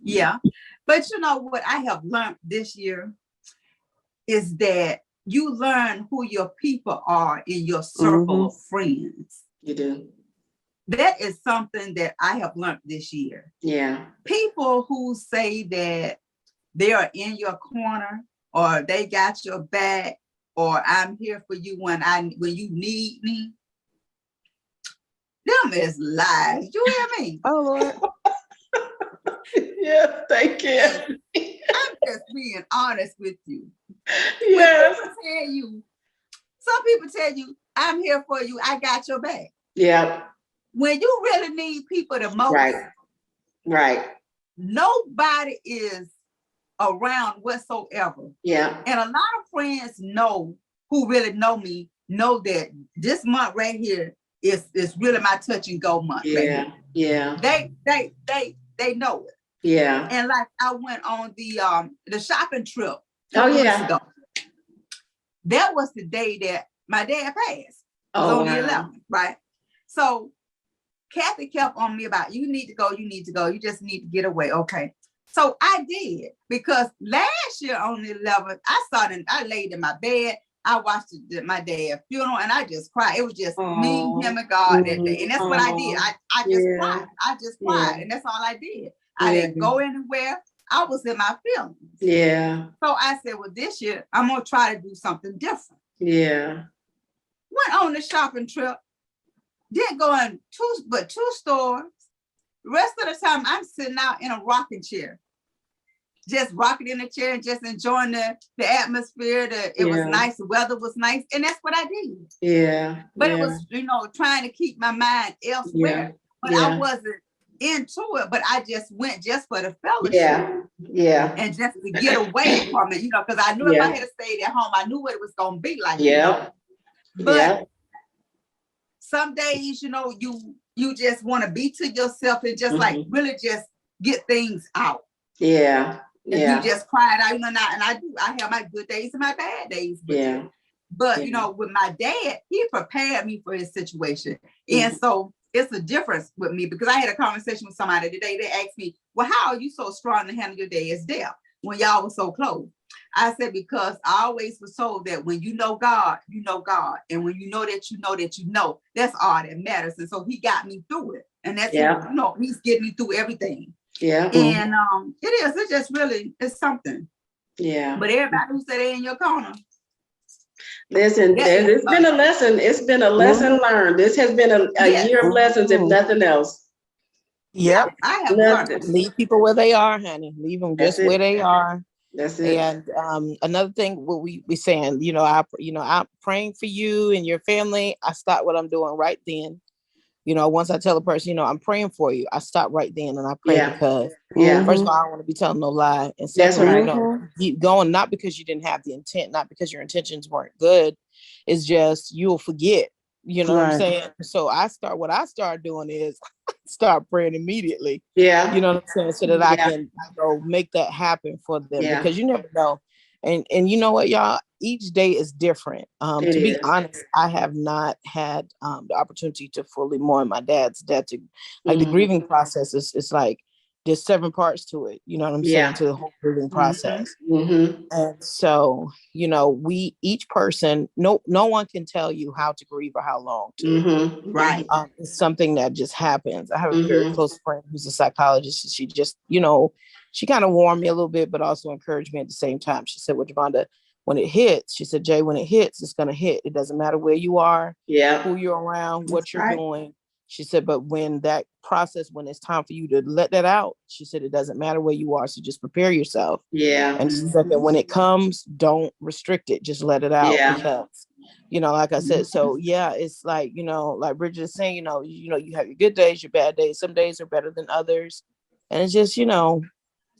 Yeah. But you know what I have learned this year is that you learn who your people are in your circle of friends. You do. That is something that I have learned this year. Yeah. People who say that they are in your corner, or they got your back, or I'm here for you when you need me. Them is lies. You hear me? Oh, Lord. Yeah, thank you. I'm just being honest with you. Yes. Some people tell you, I'm here for you, I got your back. Yeah. When you really need people the most, right. Nobody is around whatsoever. Yeah. And a lot of friends who really know me, know that this month right here is really my touch and go month. Yeah. Right? Yeah. They know it. Yeah. And like I went on the shopping trip weeks ago. That was the day that my dad passed. On the 11th, right? So Kathy kept on me about, you need to go, you just need to get away. Okay. So I did, because last year on the 11th, I laid in my bed, I watched my dad's funeral, and I just cried. It was just me, him, and God that day. And that's what I did. I just cried. I just cried. And that's all I did. I didn't go anywhere. I was in my feelings. Yeah. So I said, well, this year I'm going to try to do something different. Yeah. Went on the shopping trip. Didn't go in two stores. The rest of the time I'm sitting out in a rocking chair. Just rocking in the chair and just enjoying the atmosphere. It was nice. The weather was nice. And that's what I did. Yeah. But it was, trying to keep my mind elsewhere. But I wasn't into it. But I just went just for the fellowship. Yeah. And just to get away from it, because I knew if I had stayed at home, I knew what it was going to be like. But some days, you just want to be to yourself and just like really just get things out. Yeah. And you just cry it out, and I have my good days and my bad days. But with my dad, he prepared me for his situation. And so it's a difference with me, because I had a conversation with somebody today. They asked me, well, how are you so strong to handle your dad's death when y'all were so close? I said, because I always was told that when you know God, you know God. And when you know that you know that you know, that's all that matters. And so he got me through it. And that's, he's getting me through everything. Yeah. And it's just really, it's something. Yeah. But everybody who said they're in your corner. Listen, it's been a lesson. It's been a lesson learned. This has been a year of lessons, if nothing else. Yep. I have learned. Leave people where they are, honey. Leave them just where they are. That's it. And another thing, what we saying, I'm praying for you and your family. I start what I'm doing right then. Once I tell a person, I'm praying for you, I stop right then and I pray because first of all, I don't want to be telling no lie. And second, keep going, not because you didn't have the intent, not because your intentions weren't good. It's just you'll forget. You know what I'm saying? So what I start doing is start praying immediately. Yeah. You know what I'm saying? So that I can make that happen for them because you never know. And you know what, y'all? Each day is different. To be honest, I have not had the opportunity to fully mourn my dad's death. The grieving process is like there's 7 parts to it. You know what I'm saying? To the whole grieving process. And so, each person, no one can tell you how to grieve or how long to. Right. It's something that just happens. I have a very close friend who's a psychologist. And she just, she kind of warned me a little bit, but also encouraged me at the same time. She said, well, Javonda, when it hits, she said, Jay, when it hits, it's going to hit. It doesn't matter where you are, who you're around, what you're doing. She said, but when that process, when it's time for you to let that out, she said, it doesn't matter where you are. So just prepare yourself. Yeah. And she said that when it comes, don't restrict it. Just let it out. Because, like I said, so it's like, like Bridget is saying, you have your good days, your bad days. Some days are better than others. And it's just,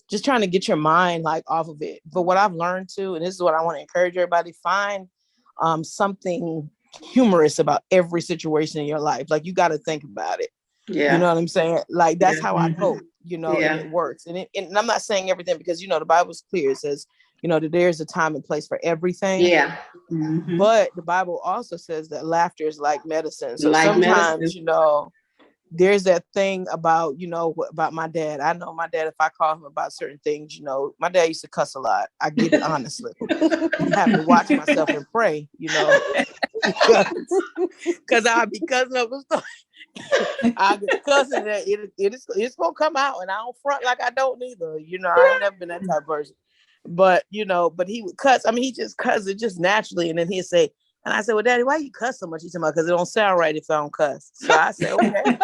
just trying to get your mind like off of it. But what I've learned too, and this is what I want to encourage everybody, find something humorous about every situation in your life. Like you got to think about it. Yeah. You know what I'm saying? Like that's how I cope, and it works. And I'm not saying everything because, the Bible's clear. It says, that there's a time and place for everything. Yeah. But the Bible also says that laughter is like medicine. So sometimes, there's that thing about, about my dad. I know my dad, if I call him about certain things, my dad used to cuss a lot. I get it, honestly. I have to watch myself and pray, because I'll be cussing up and stuff. I'll get cussing that it's going to come out, and I don't front like I don't either. I ain't never been that type of person. But, but he would cuss. I mean, he just cuss it just naturally. And then he'd say, and I said, well, Daddy, why you cuss so much? He said, because it don't sound right if I don't cuss. So I said, okay.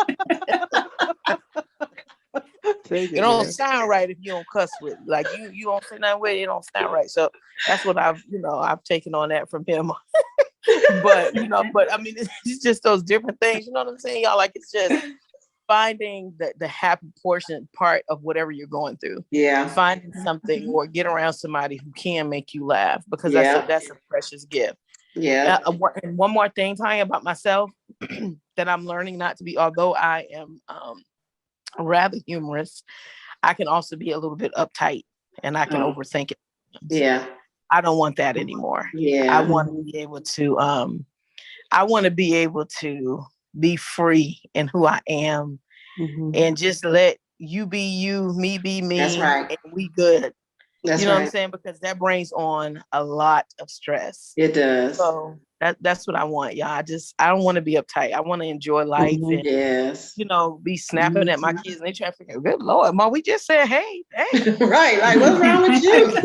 It don't sound right if you don't cuss with. Like you don't say nothing with it, it don't sound right. So that's what I've taken on that from him. but I mean, it's just those different things. You know what I'm saying, y'all? Like it's just finding the happy part of whatever you're going through. Yeah. Finding something or get around somebody who can make you laugh because that's a precious gift. Yeah. And one more thing, Tonia, about myself that I'm learning not to be, although I am rather humorous, I can also be a little bit uptight and I can overthink it. Yeah. I don't want that anymore. Yeah. I want to be able to be free in who I am and just let you be you, me be me. That's right. And we good. That's what I'm saying? Because that brings on a lot of stress. It does. So that's what I want, y'all. I don't want to be uptight. I want to enjoy life and be snapping at my kids and they try to figure, good Lord, Mom, we just said, hey. Right. Like, what's wrong with you?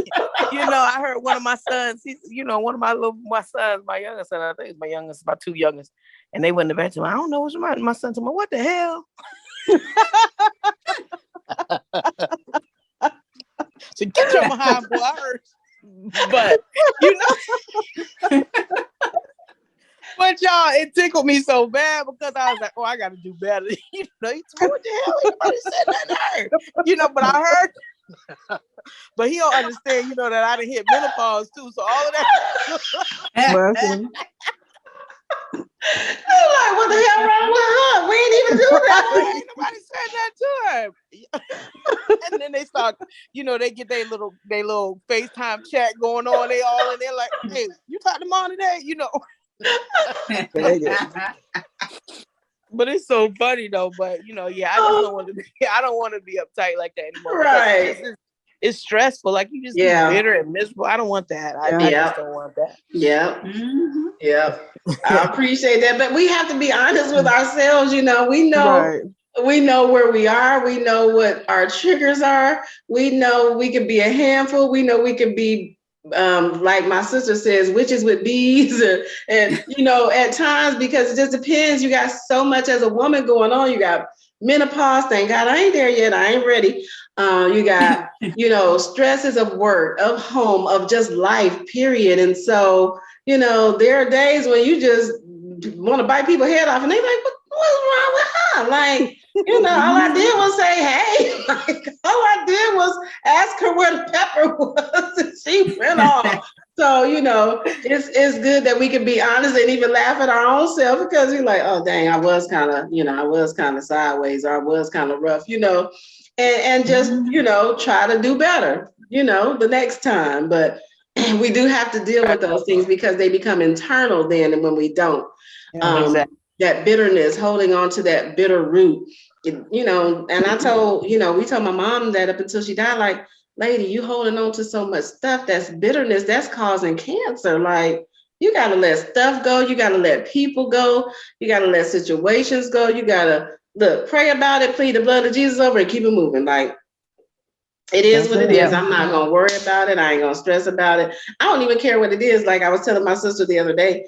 I heard one of my sons, one of my sons, my youngest son, I think it's my youngest, my 2 youngest, and they went in the bathroom. I don't know what's my son told me, what the hell? So get your behind, boy. I heard. But but y'all, it tickled me so bad because I was like, oh, I gotta do better. He told me, what the hell? Everybody said that to her. But I heard. But he don't understand, that I done hit menopause too. So all of that. I'm like, what the hell wrong with her? We ain't even do that. Ain't nobody said that to her. And then they start, they get their little FaceTime chat going on. They all in there like, hey, you talked to Mom today? But it's so funny though. But I just don't want to be. I don't want to be uptight like that anymore. Right. It's stressful. Like you just be bitter and miserable. I don't want that. I just don't want that. Yeah. Mm-hmm. Yeah. I appreciate that. But we have to be honest with ourselves. We know we know where we are. We know what our triggers are. We know we can be a handful. We know we can be like my sister says, witches with bees, and at times, because it just depends. You got so much as a woman going on. You got menopause. Thank God I ain't there yet. I ain't ready. You got, stresses of work, of home, of just life, period. And so, there are days when you just want to bite people's head off and they like, What's wrong with her? Like, all I did was say, hey. Like, all I did was ask her where the pepper was, and she went off. So, it's good that we can be honest and even laugh at our own self, because you're like, oh, dang, I was kind of sideways, or I was kind of rough, and just, try to do better, the next time. But we do have to deal with those things, because they become internal then, and when we don't. Exactly. That bitterness, holding on to that bitter root, and I told, we told my mom that up until she died, like, lady, you holding on to so much stuff, that's bitterness, that's causing cancer. Like, you got to let stuff go. You got to let people go. You got to let situations go. You got to pray about it, plead the blood of Jesus over, and keep it moving. Like, it is what it is. I'm not going to worry about it. I ain't going to stress about it. I don't even care what it is. Like I was telling my sister the other day,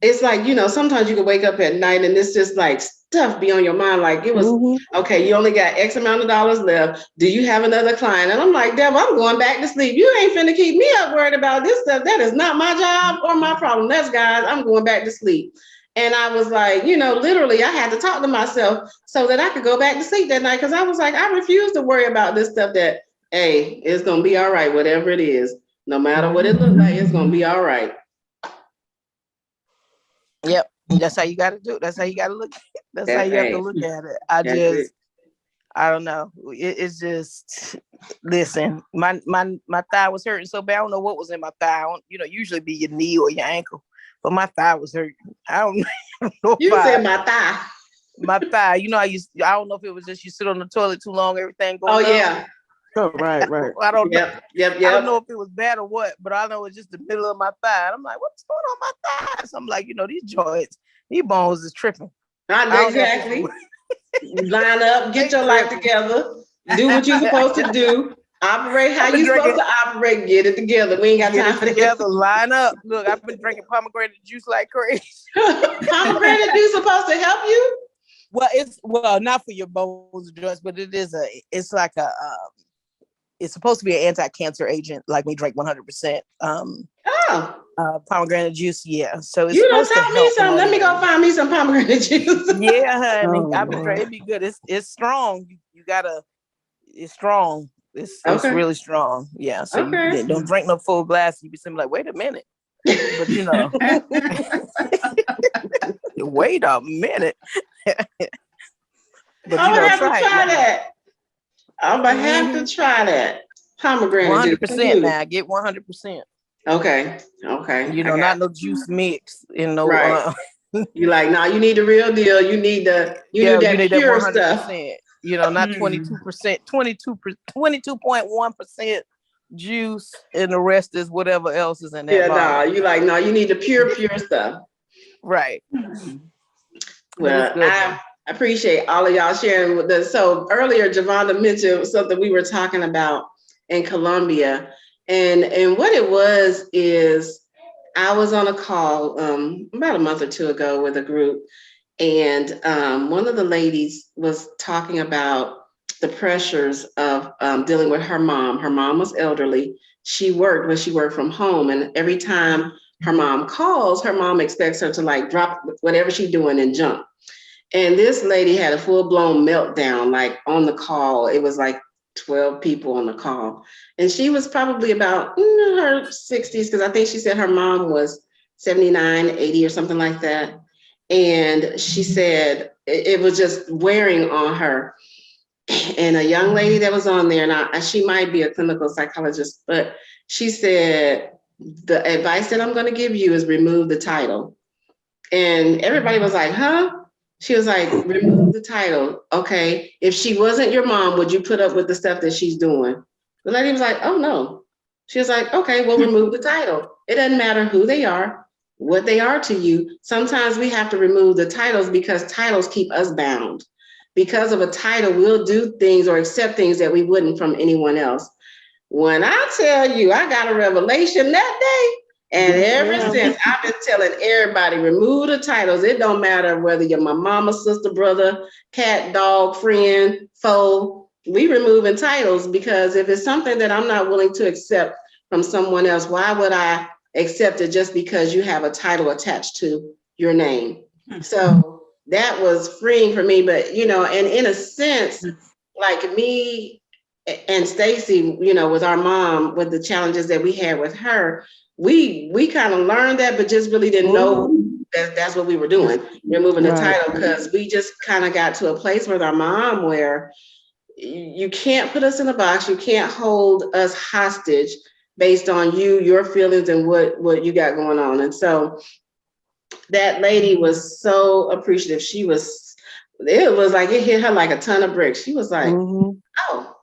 it's like, sometimes you can wake up at night and it's just like stuff be on your mind. Like it was, okay, you only got X amount of dollars left. Do you have another client? And I'm like, devil, I'm going back to sleep. You ain't finna keep me up worried about this stuff. That is not my job or my problem. That's guys, I'm going back to sleep. And I was like, literally, I had to talk to myself so that I could go back to sleep that night. Because I was like, I refuse to worry about this stuff that, hey, it's going to be all right, whatever it is. No matter what it looks like, it's going to be all right. Yep. That's how you got to do it. That's how you got to look. That's how you have to look at it. I don't know. It's just, listen, my thigh was hurting so bad. I don't know what was in my thigh. Usually be your knee or your ankle. But my thigh was hurting. I don't know. You said my thigh. My thigh. I don't know if it was just you sit on the toilet too long, everything goes Oh, yeah. Oh, right. I don't know. Yep. I don't know if it was bad or what, but I know it's just the middle of my thigh. And I'm like, what's going on my thigh? So I'm like, these joints, these bones is tripping. Not exactly. Line up, get your life together, do what you're supposed to do. Operate how you're supposed to operate. Get it together. We ain't got time for together. Line up. Look, I've been drinking pomegranate juice like crazy. Pomegranate juice supposed to help you? Well, it's not for your bones and joints, but it's supposed to be an anti-cancer agent. Like we drink 100%. Pomegranate juice. Yeah. So it's supposed to me some. Let me go find me some pomegranate juice. Yeah, honey. I've been drinking. It'd be good. It's strong. You gotta. It's strong. It's really strong. Yeah. So you don't drink no full glass. You be simply like, wait a minute. But wait a minute. But I'm gonna have to try that. I'm gonna have to try that. Pomegranate 100% now. Get 100%. Okay. Not no juice mix in no. Right. You like, nah, you need the real deal. You need that pure stuff. Not 22%, 22.1% juice, and the rest is whatever else is in that bottle. You need the pure stuff. Right. Well, I appreciate all of y'all sharing with us. So earlier, Javonda mentioned something we were talking about in Colombia. And what it was is I was on a call about a month or two ago with a group. And one of the ladies was talking about the pressures of dealing with her mom. Her mom was elderly. She worked from home. And every time her mom calls, her mom expects her to like drop whatever she's doing and jump. And this lady had a full-blown meltdown, like on the call. It was like 12 people on the call. And she was probably about her 60s, because I think she said her mom was 79, 80 or something like that. And she said it was just wearing on her. And a young lady that was on there, and she might be a clinical psychologist, but she said, the advice that I'm going to give you is remove the title. And everybody was like, huh? She was like, remove the title. Okay. If she wasn't your mom, would you put up with the stuff that she's doing? The lady was like, oh, no. She was like, okay, well, remove the title. It doesn't matter who they are, what they are to you. Sometimes we have to remove the titles because titles keep us bound. Because of a title, we'll do things or accept things that we wouldn't from anyone else. When I tell you, I got a revelation that day. And ever since, I've been telling everybody, remove the titles. It don't matter whether you're my mama, sister, brother, cat, dog, friend, foe. We removing titles, because if it's something that I'm not willing to accept from someone else, why would I accept it just because you have a title attached to your name? So that was freeing for me. But, you know, and in a sense, like me and Stacy, you know, with our mom, with the challenges that we had with her, we kind of learned that, but just really didn't know that that's what we were doing, removing the title, because we just kind of got to a place with our mom where you can't put us in a box. You can't hold us hostage based on your feelings and what you got going on. And so that lady was so appreciative. It was like it hit her like a ton of bricks. She was like, oh,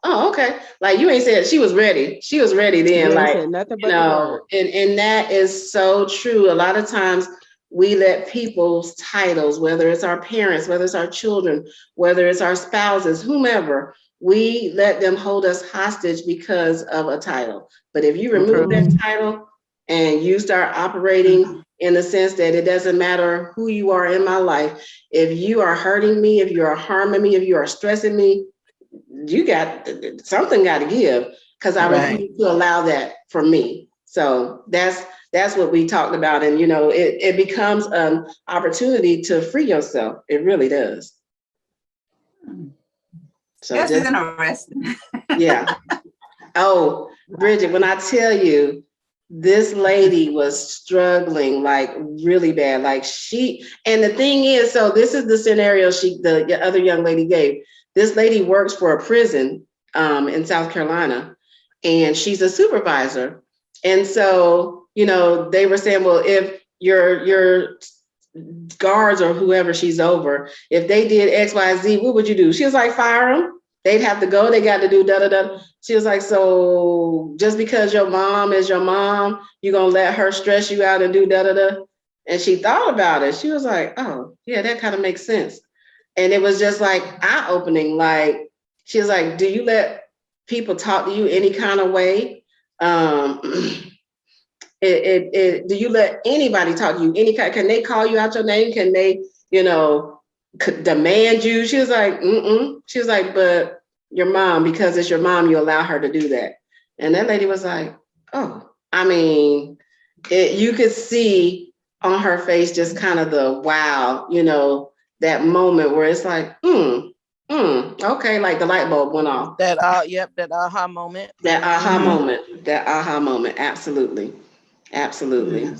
okay. Like you ain't said she was ready. She was ready then. Like, nothing but, you know, and that is so true. A lot of times we let people's titles, whether it's our parents, whether it's our children, whether it's our spouses, whomever, we let them hold us hostage because of a title. But if you remove that title and you start operating in the sense that it doesn't matter who you are in my life, if you are hurting me, if you are harming me, if you are stressing me, something got to give, because I refuse to allow that for me. So that's what we talked about. And, you know, it becomes an opportunity to free yourself. It really does. So that's interesting. Yeah. Oh, Bridget, when I tell you, this lady was struggling like really bad. Like and the thing is, so this is the scenario the other young lady gave. This lady works for a prison in South Carolina, and she's a supervisor. And so, you know, they were saying, well, if your guards or whoever she's over, if they did X, Y, Z, what would you do? She was like, fire them. They'd have to go. They got to do da-da-da. She was like, so just because your mom is your mom, you're going to let her stress you out and do da-da-da? And she thought about it. She was like, oh, yeah, that kind of makes sense. And it was just like eye-opening. Like, she was like, do you let people talk to you any kind of way? Do you let anybody talk to you any kind? Can they call you out your name? Can they, you know, demand you? She was like, She was like, but your mom, because it's your mom, you allow her to do that. And that lady was like, oh, I mean, you could see on her face just kind of the wow, you know, that moment where it's like, okay, like the light bulb went off. That aha moment. That aha moment. Absolutely. Absolutely.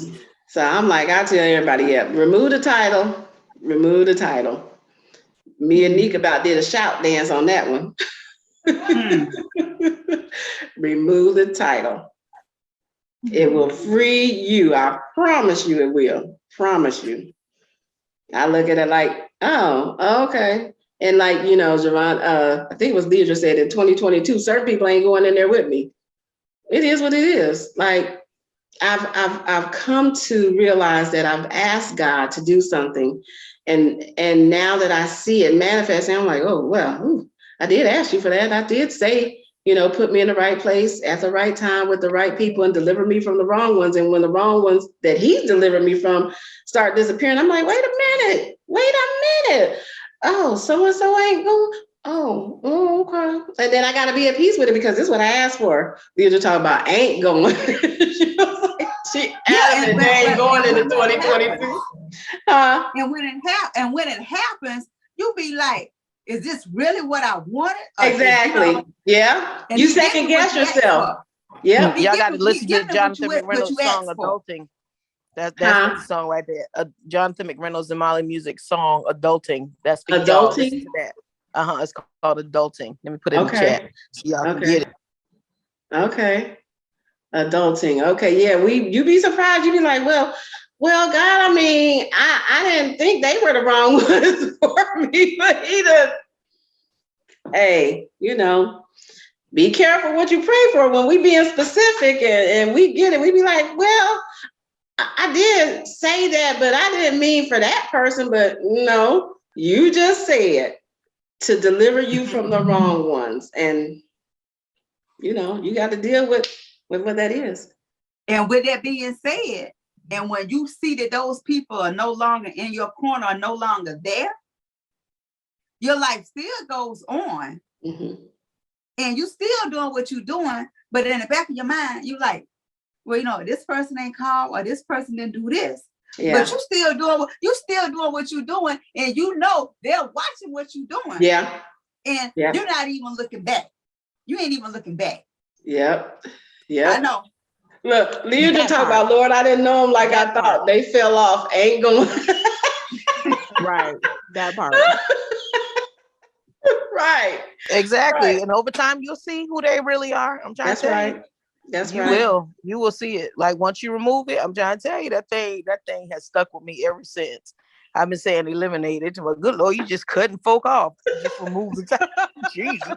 So I'm like, I tell everybody, remove the title. Me and Nick about did a shout dance on that one. Remove the title. It will free you. I promise you it will. Promise you. I look at it like, oh, okay. And like, you know, Javon, I think it was Deidre said in 2022, certain people ain't going in there with me. It is what it is. Like, I've come to realize that I've asked God to do something, and now that I see it manifesting, I'm like, oh well, I did ask you for that. I did say, you know, put me in the right place at the right time with the right people and deliver me from the wrong ones. And when the wrong ones that He's delivered me from start disappearing, I'm like, wait a minute. Oh, so and so ain't going. Oh, okay. And then I got to be at peace with it because this is what I asked for. We were talking about ain't going. She adamant they ain't going into 2022. And when it happens, you be like, is this really what I wanted? Exactly. You know, yeah. You second guess yourself. Yeah. Y'all got to listen to Jonathan McReynolds' song "Adulting." That's the song right there. Jonathan McReynolds and Molly Music song "Adulting." That's Adulting. Listen to that. It's called Adulting. Let me put it in the chat so y'all can get it. Okay. Adulting. Okay. Yeah. You'd be surprised. You'd be like, well, God, I mean, I didn't think they were the wrong ones for me, but either. Hey, you know, be careful what you pray for when we being specific and we get it. We be like, well, I did say that, but I didn't mean for that person. But no, you just said to deliver you from the wrong ones. And, you know, you got to deal with what that is. And with that being said, and when you see that those people are no longer in your corner, are no longer there, your life still goes on. And you still doing what you're doing. But in the back of your mind, you like, well, you know, this person ain't called or this person didn't do this. Yeah. But you still doing what you're doing, and you know they're watching what you're doing. Yeah. And you're not even looking back. You ain't even looking back. Yep. I know. Look, Leah just talk about, Lord, I didn't know them like I thought. They fell off. Ain't going. Right. That part. Right. Exactly. Right. And over time, you'll see who they really are. I'm trying to tell you. That's You right. You will see it. Like once you remove it, I'm trying to tell you that thing has stuck with me ever since. I've been saying eliminate it. But good Lord, you just cutting folk off. You just remove the time. Jesus.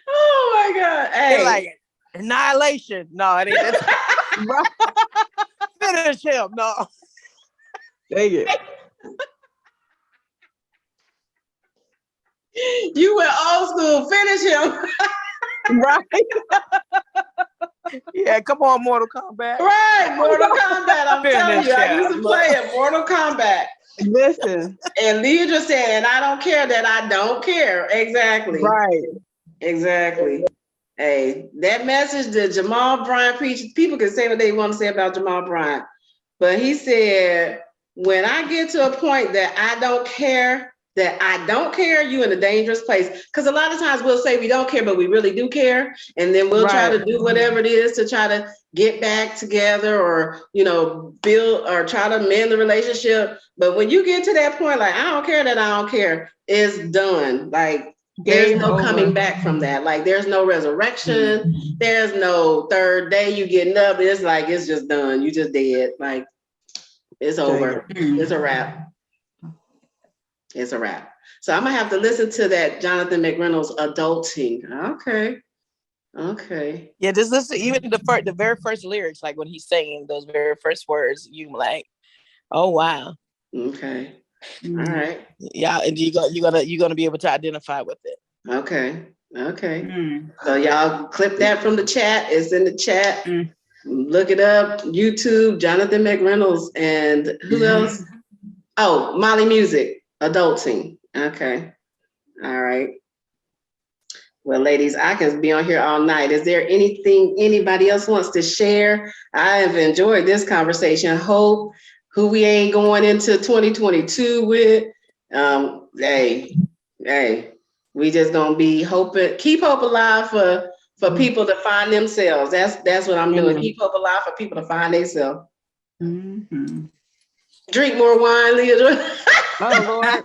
Oh my God. Hey. They're like annihilation. No, it ain't that. Finish him. No. Dang it. You went old school. Finish him. Right. Yeah, come on, Mortal Kombat. Right, Mortal Kombat. I'm telling you, I used to play it, Mortal Kombat. Listen. And Leah just said, and I don't care that I don't care. Exactly. Right. Exactly. Hey, that message that Jamal Bryant preached, people can say what they want to say about Jamal Bryant, but he said, when I get to a point that I don't care, you in a dangerous place. Because a lot of times we'll say we don't care, but we really do care. And then we'll try to do whatever it is to try to get back together or, build or try to mend the relationship. But when you get to that point, like, I don't care that I don't care, it's done. Like, there's no coming back from that. Like, there's no resurrection. There's no third day you getting up. It's like, it's just done. You just dead. Like, it's over. It's a wrap. It's a wrap. So I'm gonna have to listen to that Jonathan McReynolds Adulting. Okay. Yeah, just listen. Even the very first lyrics, like when he's saying those very first words, you like, oh wow. Okay. All right. Yeah, and you're gonna be able to identify with it. Okay. So y'all clip that from the chat. It's in the chat. Look it up. YouTube, Jonathan McReynolds, and who else? Oh, Molly Music. Adulting. Okay. All right. Well, ladies, I can be on here all night. Is there anything anybody else wants to share? I have enjoyed this conversation. Hope who we ain't going into 2022 with. Hey, we just gonna be hoping, keep hope alive for people to find themselves. That's what I'm doing. Keep hope alive for people to find themselves. Drink more wine, Leah. Oh Lord.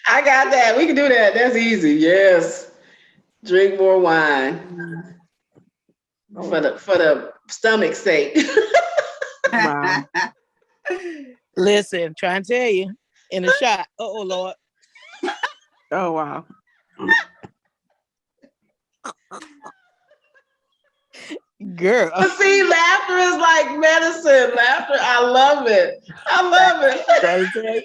I got that. We can do that. That's easy. Yes. Drink more wine. For the stomach's sake. Wow. Listen, trying to tell you, in a shot. Oh Lord. Oh wow. Girl. See, laughter is like medicine. Laughter, I love it. Trying to tell you.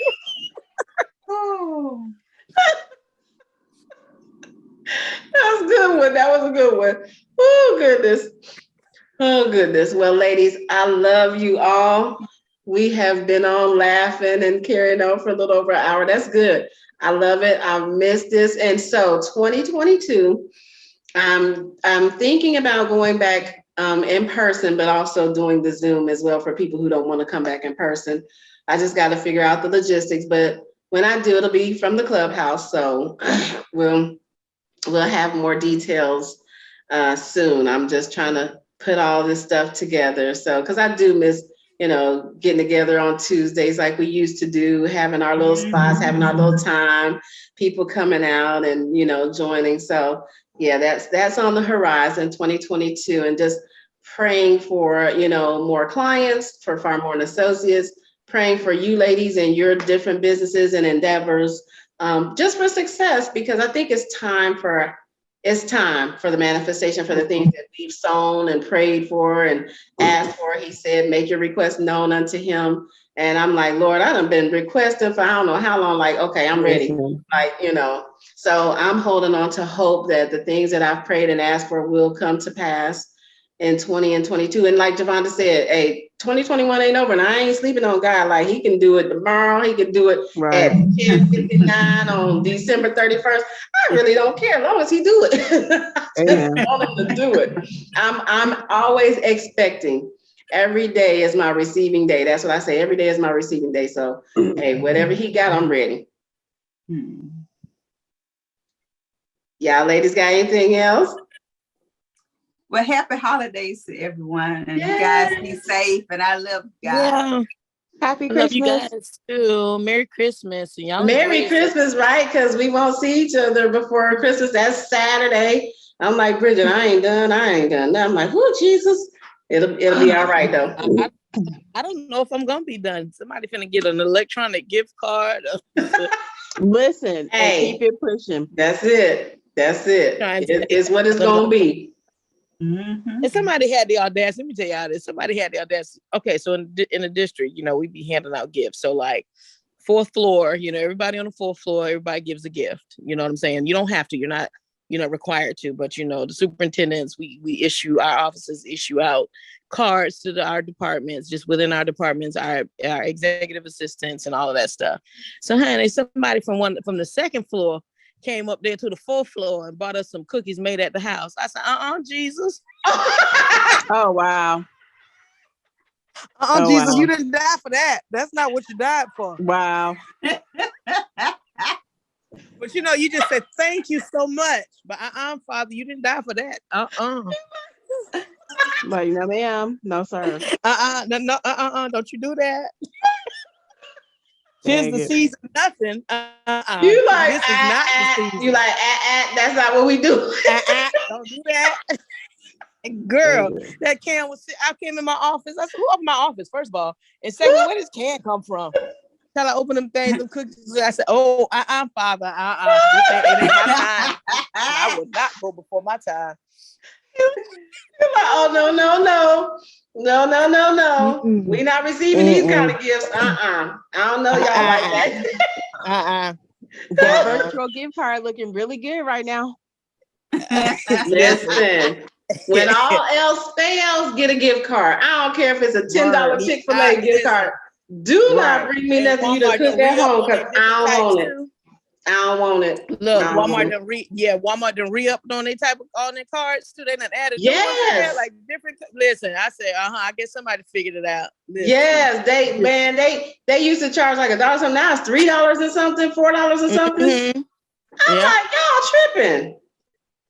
That was a good one. That was a good one. Oh, goodness. Well, ladies, I love you all. We have been on laughing and carrying on for a little over an hour. That's good. I love it. I missed this. And so 2022, I'm thinking about going back in person, but also doing the Zoom as well for people who don't want to come back in person. I just got to figure out the logistics, but when I do, it'll be from the clubhouse. So we'll have more details soon. I'm just trying to put all this stuff together. So, because I do miss, getting together on Tuesdays like we used to do, having our little spots, having our little time, people coming out and, joining. So yeah, that's on the horizon, 2022, and just praying for, more clients, for Farm More Associates, praying for you ladies and your different businesses and endeavors, just for success, because I think it's time for the manifestation for the things that we've sown and prayed for and asked for. He said, make your request known unto him. And I'm like, Lord, I done been requesting for I don't know how long, like, okay, I'm ready. Like, so I'm holding on to hope that the things that I've prayed and asked for will come to pass in 20 and 22. And like Javonda said, hey, 2021 ain't over and I ain't sleeping on God. Like he can do it tomorrow. He can do it at 10:59 on December 31st. I really don't care as long as he do it. I just want him to do it. I'm always expecting. every day is my receiving day. That's what I say. Every day is my receiving day. So, hey, whatever he got, I'm ready. Y'all ladies got anything else? Well, happy holidays to everyone, and you guys be safe. And I love you guys. Yeah. Happy I love Christmas. you guys too. Merry Christmas. And y'all Merry Christmas, right? Because we won't see each other before Christmas. That's Saturday. I'm like, Bridget, I ain't done. I'm like, oh, Jesus. It'll be all right, though. I don't know if I'm going to be done. Somebody finna get an electronic gift card. Listen, Hey. and keep it pushing. That's it. It's what it's going to be. Mm-hmm. And somebody had the audacity. Let me tell y'all this. Somebody had the audacity. Okay, so in the district, we be handing out gifts. So like 4th floor, everybody on the 4th floor, everybody gives a gift. You know what I'm saying? You don't have to. You're not, required to. But the superintendents, we our offices issue out cards to our departments, just within our departments, our executive assistants and all of that stuff. So honey, somebody from the 2nd floor came up there to the 4th floor and bought us some cookies made at the house. I said, Jesus. Oh, wow. Jesus, wow. you didn't die for that. That's not what you died for. Wow. But you just said, thank you so much. But Father, you didn't die for that. Like, no, ma'am. No, sir. Don't you do that. Tis the season, nothing. You like, this is not the season. You like, that's not what we do. Don't do that. Girl, that can I came in my office. I said, who opened my office, first of all? And second, where does can come from? Till I open them things, them cookies. I said, oh, Father, it ain't my time. I would not go before my time. You're like, oh, no. We not receiving these kind of gifts. I don't know y'all like that. That virtual gift card looking really good right now. Listen, when all else fails, get a gift card. I don't care if it's a $10 Chick-fil-A gift card. Do not bring me nothing you to cook at home because I don't want it. I don't want it. Look, Walmart done re-upped on their cards too. They done added yes, like different. Listen, I said, I guess somebody figured it out. Listen. Yes, they used to charge like $1 something. Now it's $3 and something, $4 and something. Mm-hmm. I'm like, y'all tripping.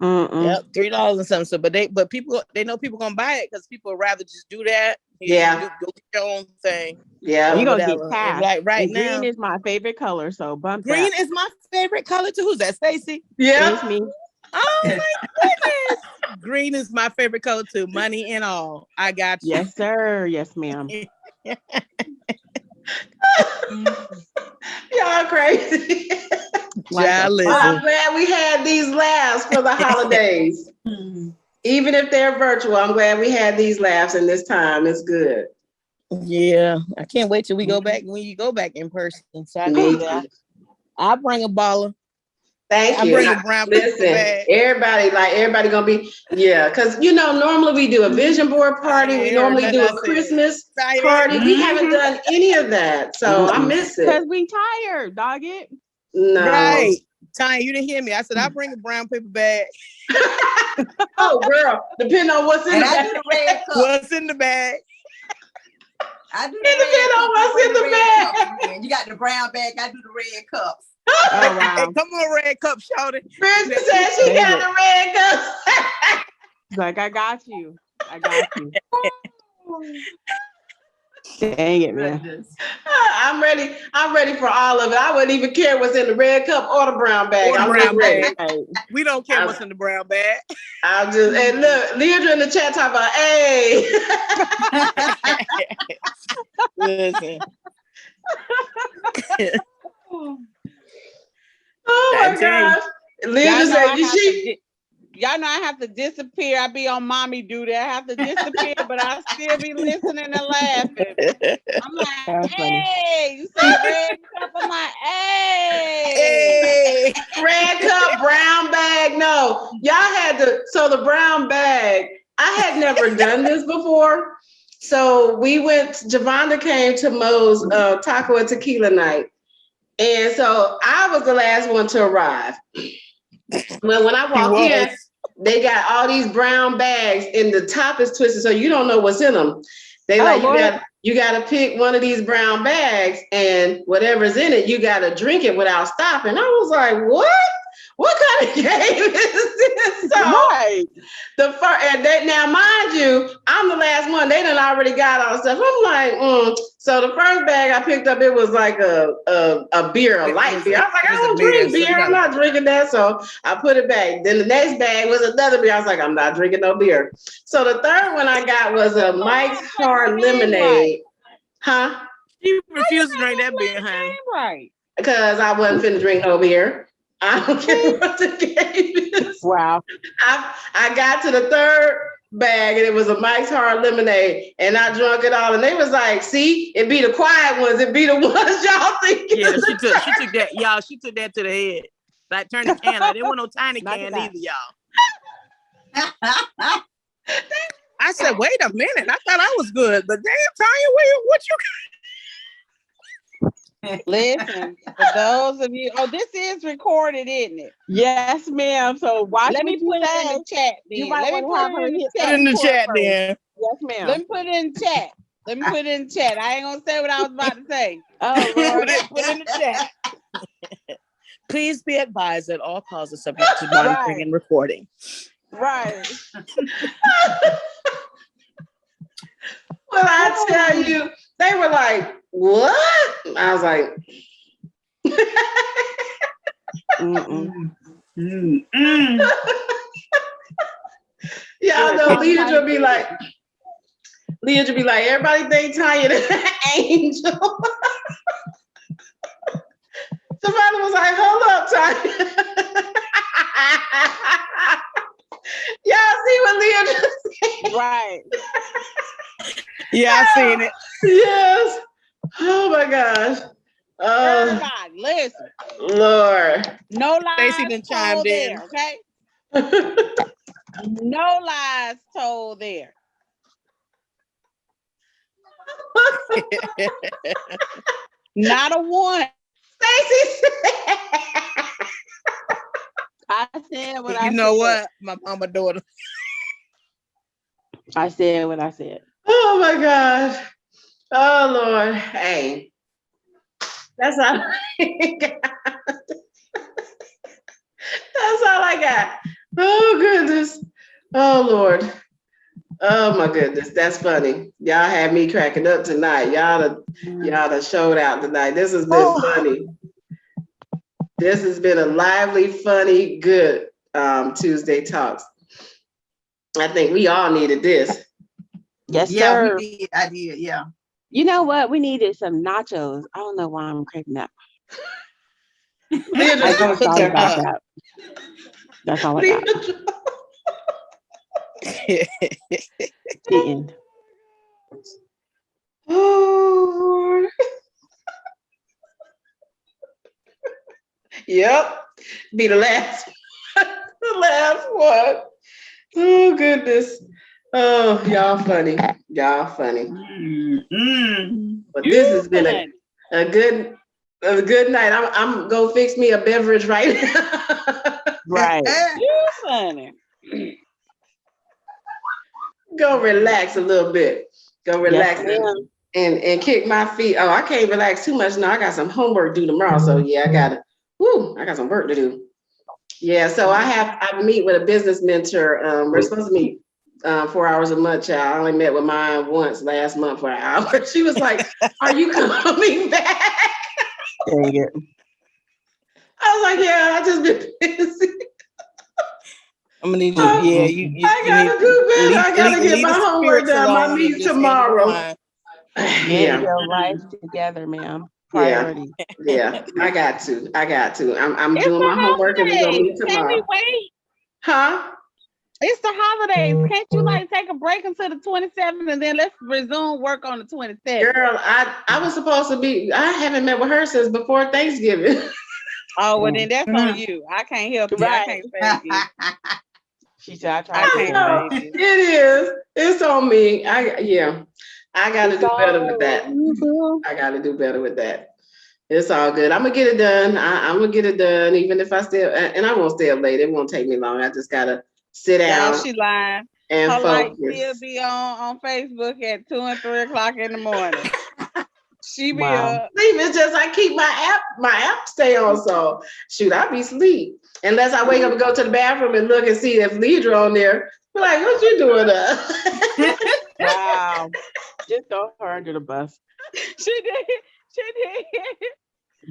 Yep, $3 and something. So, but people, they know people gonna buy it because people would rather just do that. Yeah, go get your own thing. Yeah, you gonna get cash. Like right and now, green is my favorite color. So bump green that. is my favorite color too. Who's that, Stacy? Yeah, it's me. Oh my goodness, green is my favorite color too. Money and all. I got you. Yes, sir. Yes, ma'am. Y'all crazy. I'm glad we had these laughs for the holidays. Even if they're virtual, I'm glad we had these laughs in this time. It's good. Yeah, I can't wait till we go back when you go back in person. So I'll bring a baller. Thank you. Bring a brown Listen, everybody gonna be because normally we do a vision board party. We normally do a Christmas party. We haven't done any of that, so I miss it. Because we tired, dog it. No, right. Tanya, you didn't hear me. I said I'll bring a brown paper bag. Oh, girl, depending on what's in the bag. Do the red cup. What's in the bag? I do Depending on what's in the bag. Cup, you got the brown bag. I do the red cups. Oh, wow. Hey, come on, red cup, shouted. Bridget said she got the red cup. Like, I got you. Dang it, man. I'm ready for all of it. I wouldn't even care what's in the red cup or the brown bag. I'm just ready. We don't care what's in the brown bag. I'll just look, Leandra in the chat talking about, hey. Listen. Oh my gosh. Leandra said, y'all know I have to disappear. I be on mommy duty. I have to disappear, but I still be listening and laughing. I'm like, hey, you say red cup? I'm like, hey. Red cup, brown bag. No, y'all had so the brown bag, I had never done this before. So Javonda came to Mo's taco and tequila night. And so I was the last one to arrive. Well, when I walked in, they got all these brown bags and the top is twisted, so you don't know what's in them. you gotta pick one of these brown bags, and whatever's in it, you gotta drink it without stopping. I was like, what kind of game is this? So now, mind you, I'm the last one. They done already got all the stuff. I'm like, So the first bag I picked up, it was like a beer, a light beer. I was like, I don't drink beer. I'm not drinking that. So I put it back. Then the next bag was another beer. I was like, I'm not drinking no beer. So the third one I got was a Mike's Hard Lemonade. Huh? You refused to drink that beer, huh? Right. Because I wasn't finna drink no beer. I don't care what the game is. Wow. I got to the third bag and it was a Mike's Hard Lemonade and I drunk it all. And they was like, see, it be the quiet ones. It be the ones y'all think. Yeah, she took that. Y'all, she took that to the head. Like, turn the can out. There wasn't no tiny can either, y'all. I said, wait a minute. I thought I was good. But damn, Tonya, what you Listen, for those of you, this is recorded, isn't it? Yes, ma'am. So watch. Let me put it in the chat. You might want to have her put in the chat then. Yes, ma'am. Let me put it in the chat. I ain't gonna say what I was about to say. Oh, Lord. Put it in the chat. Please be advised that all calls are subject to monitoring and recording. Right. Well, I tell you, they were like, what? I was like, y'all know Leah would be like, everybody think Tonya the angel. Somebody was like, hold up, Tonya. Y'all see what Leah just said? Right. Yeah, I seen it. Yes. Oh my gosh. Everybody, listen. Lord. No lies Stacey done chimed in. There, okay? No lies told there. Not a one. Stacey said. I said what I said. You know what? My mama daughter. I said what I said. Oh my gosh. Oh Lord. Hey. That's all I got. That's all I got. Oh goodness. Oh Lord. Oh my goodness. That's funny. Y'all had me cracking up tonight. Y'all done showed out tonight. This has been funny. This has been a lively, funny, good Tuesday Talks. I think we all needed this. Yes, Yeah, sir. we did. I did. Yeah. You know what? We needed some nachos. I don't know why I'm cracking up. I just thought about that. That's all I got. The end. Oh, Lord. Yep. Be the last one. Oh goodness. Oh, y'all funny. But this has been a good night. I'm gonna fix me a beverage right now. Right. You funny. Go relax a little bit. Go relax Yes, and kick my feet. Oh, I can't relax too much now. I got some homework due tomorrow. So yeah, I got some work to do. Yeah, so I meet with a business mentor. We're supposed to meet 4 hours a month, child. I only met with mine once last month for an hour. She was like, are you coming back? Dang it. I was like, yeah, I just been busy. I'm gonna need you. Yeah, you I gotta do better. I gotta get my homework done. My meeting tomorrow. Get your life together, ma'am. Priority. Yeah, I got to. I'm doing my homework and we're gonna meet tomorrow. Can we wait? Huh? It's the holidays. Can't you take a break until the 27th and then let's resume work on the 27th? Girl, I was supposed to be. I haven't met with her since before Thanksgiving. Oh, well then that's on you. I can't help you. Right. I can't save you. She said, I can't save you. It is. It's on me. I gotta do better with that. I gotta do better with that. It's all good. I'm gonna get it done. I'm gonna get it done, even if I still, and I won't stay up late. It won't take me long. I just gotta sit down. She lying. and Her light focus. still be on Facebook at 2 and 3 o'clock in the morning. She be Wow. up. Sleep is just I keep my app stay on. So shoot, I be asleep unless I wake up and go to the bathroom and look and see if Lidra on there. Be like, what you doing up? Wow. Just throw her under the bus. She did.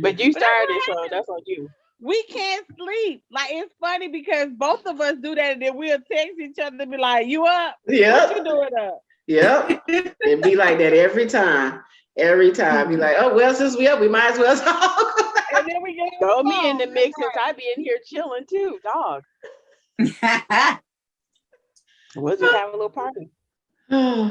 But you But that's started, what so happened. that's on you. We can't sleep. Like, it's funny because both of us do that, and then we'll text each other and be like, "You up? What you Yep. doing up?" Yep. It be like that every time. Every time. Be like, oh well, since we up, we might as well talk. And then we get Throw me in the mix since I be in here chilling too, dog. We'll just have a little party. All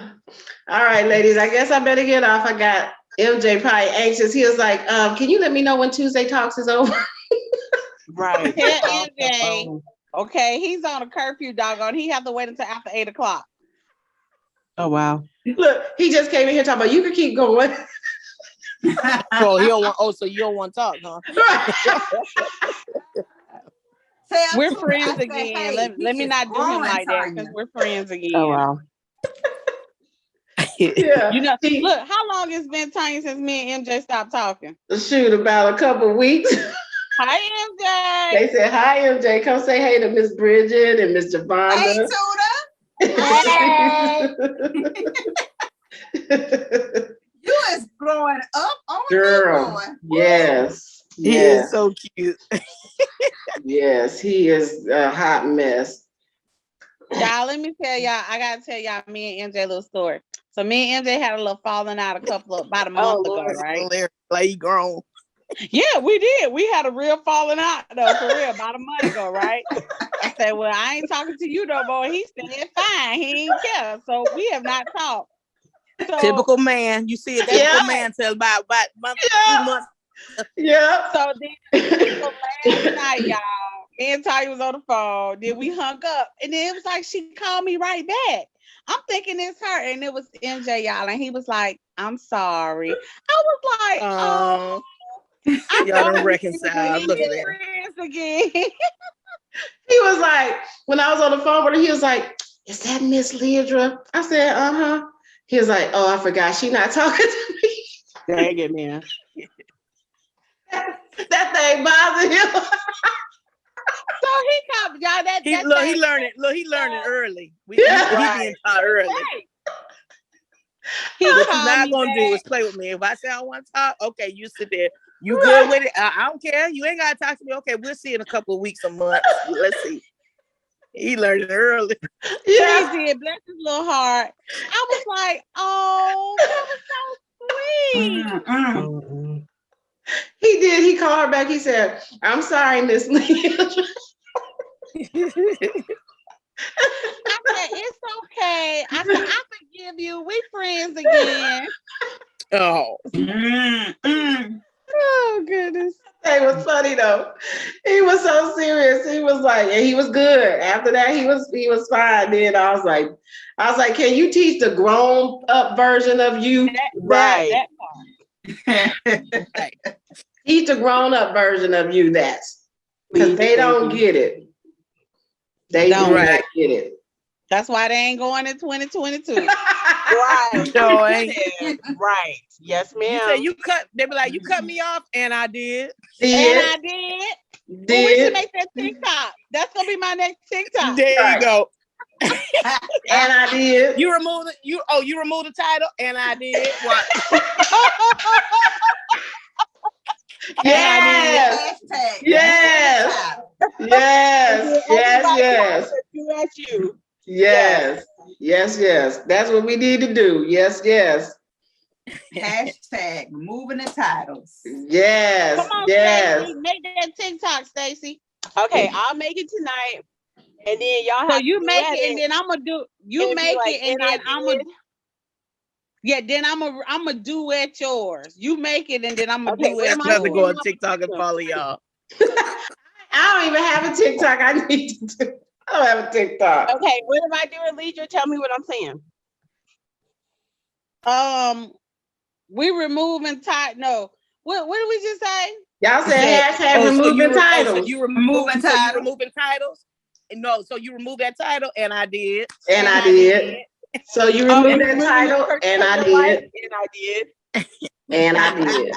right, ladies. I guess I better get off. I got MJ probably anxious. He was like, can you let me know when Tuesday Talks is over? Right. Tell MJ. Okay, he's on a curfew, doggone. He have to wait until after 8 o'clock. Oh wow. Look, he just came in here talking about you can keep going. So you don't want to talk, huh? We're friends again. Let me not do him like that because we're friends again. Oh wow. Yeah. You know, look, how long it's been, Tanya, since me and MJ stopped talking? Shoot, about a couple weeks. Hi, MJ. They said, hi, MJ. Come say hey to Miss Bridget and Miss Javonda. Hey, Tuda. You is growing up on Girl. Yes. He Yes. is so cute. Yes, he is a hot mess. Y'all, let me tell y'all, I gotta tell y'all me and MJ a little story. So me and MJ had a little falling out about a month ago, right? Like he grown. Yeah, we did. We had a real falling out though, for real, about a month ago, right? I said, well, I ain't talking to you no more. He said, fine, he ain't care. So we have not talked. So, Typical man. You see a typical man till about month, 2 months. Yeah. So then last night, y'all, me and Ty was on the phone. Then we hung up, and then it was like she called me right back. I'm thinking it's her, and it was MJ, y'all, and he was like, "I'm sorry." I was like, "Oh, y'all don't reconcile." Look at that. Friends again. He was like, when I was on the phone with her, he was like, "Is that Miss Lidra?" I said, "Uh-huh." He was like, "Oh, I forgot. She not talking to me." Dang it, man. That thing bothered him. So he called y'all. He learning. Look, he learning early. He being taught early. Right. What you're not gonna do is play with me. If I say I want to talk, okay, you sit there. You good with it? I don't care. You ain't gotta talk to me. Okay, we'll see in a couple of weeks or months. Let's see. He learning early. Yeah, he did. Bless his little heart. I was like, oh, that was so sweet. He did. He called her back. He said, "I'm sorry, Miss Lidra." I said, it's okay. I said, I forgive you. We friends again. Oh. Oh, goodness. It was funny though. He was so serious. He was like, and he was good. After that, he was fine. Then I was like, can you teach the grown up version of you? Right. That Teach the grown up version of you that. Because they don't get it. They don't get it. That's why they ain't going in 2022. Right. No, ain't. Right. Yes, ma'am. You say they be like, you cut me off, and I did. And I did. Well, we should make that TikTok. That's gonna be my next TikTok. There you go. And I did. You removed the title, and I did. What? Yes. Yes. Yes. Yes. Yes. You. Yes. Yes. That's what we need to do. Yes. Hashtag removing the titles. Yes. Come on, Yes. Stacey, make that TikTok, Stacey. Okay, I'll make it tonight, and then y'all have So you to make edit. it, and then I'm gonna do. You It'll be make like, it, and then I'm gonna. Yeah, then I'm gonna duet yours. You make it, and then I'm gonna Okay, duet That's not to go yours. on TikTok and follow y'all. I don't even have a TikTok. I need to do. I don't have a TikTok. Okay, what if I do a lead? Tell me what I'm saying. We removing title. No, what did we just say? Y'all said hashtag so removing titles. So you removing titles? No, so you remove that title, and I did. And I did. So you removed that title, and I did. And I did. And I did.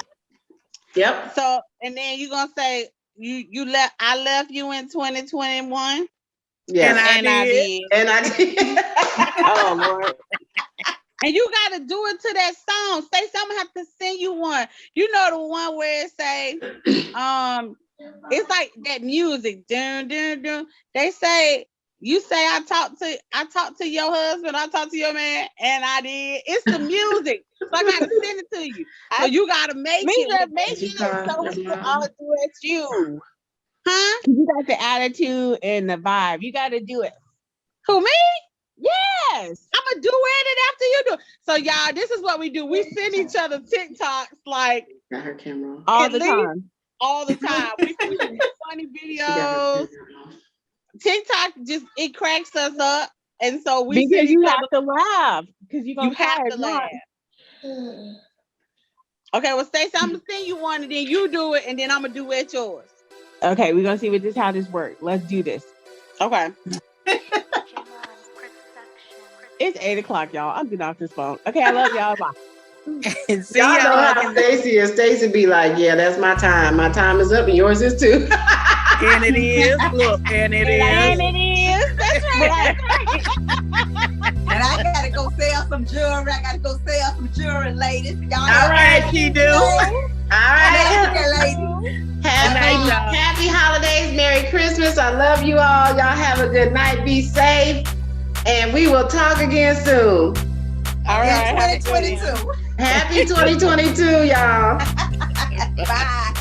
Yep. So, and then you're gonna say I left you in 2021. Yeah. And I did. And I did. Oh Lord. And you gotta do it to that song. Stacey, I'm gonna have to send you one. You know the one where it say, it's like that music. Dun, dun, dun. They say, you say I talked to your husband, I talked to your man, and I did. It's the music. So I gotta send it to you. So you gotta make it so we can all do it you. Huh? You got the attitude and the vibe. You got to do it. Who, me? Yes. I'm gonna do it after you do it. So y'all, this is what we do. We send each other TikToks like Got her camera on. All the time. all the time. We send funny videos. TikTok it cracks us up, and so we because you have to laugh because you have to laugh. Okay, well, Stacey, I'm gonna send you one, and then you do it, and then I'm gonna do it yours. Okay, we're gonna see how this works. Let's do this. Okay. It's 8:00, y'all. I'm getting off this phone. Okay, I love y'all. Bye. See Y'all know y'all. how Stacey is. Stacey be like, yeah, that's my time. My time is up, and yours is too. And it is. Look, and it is. And it is. That's right. And I gotta go sell some jewelry. Ladies. Y'all All right, she do. All right. ladies. Happy holidays. Merry Christmas. I love you all. Y'all have a good night. Be safe. And we will talk again soon. All right. 2022. Happy 2022, y'all. Bye.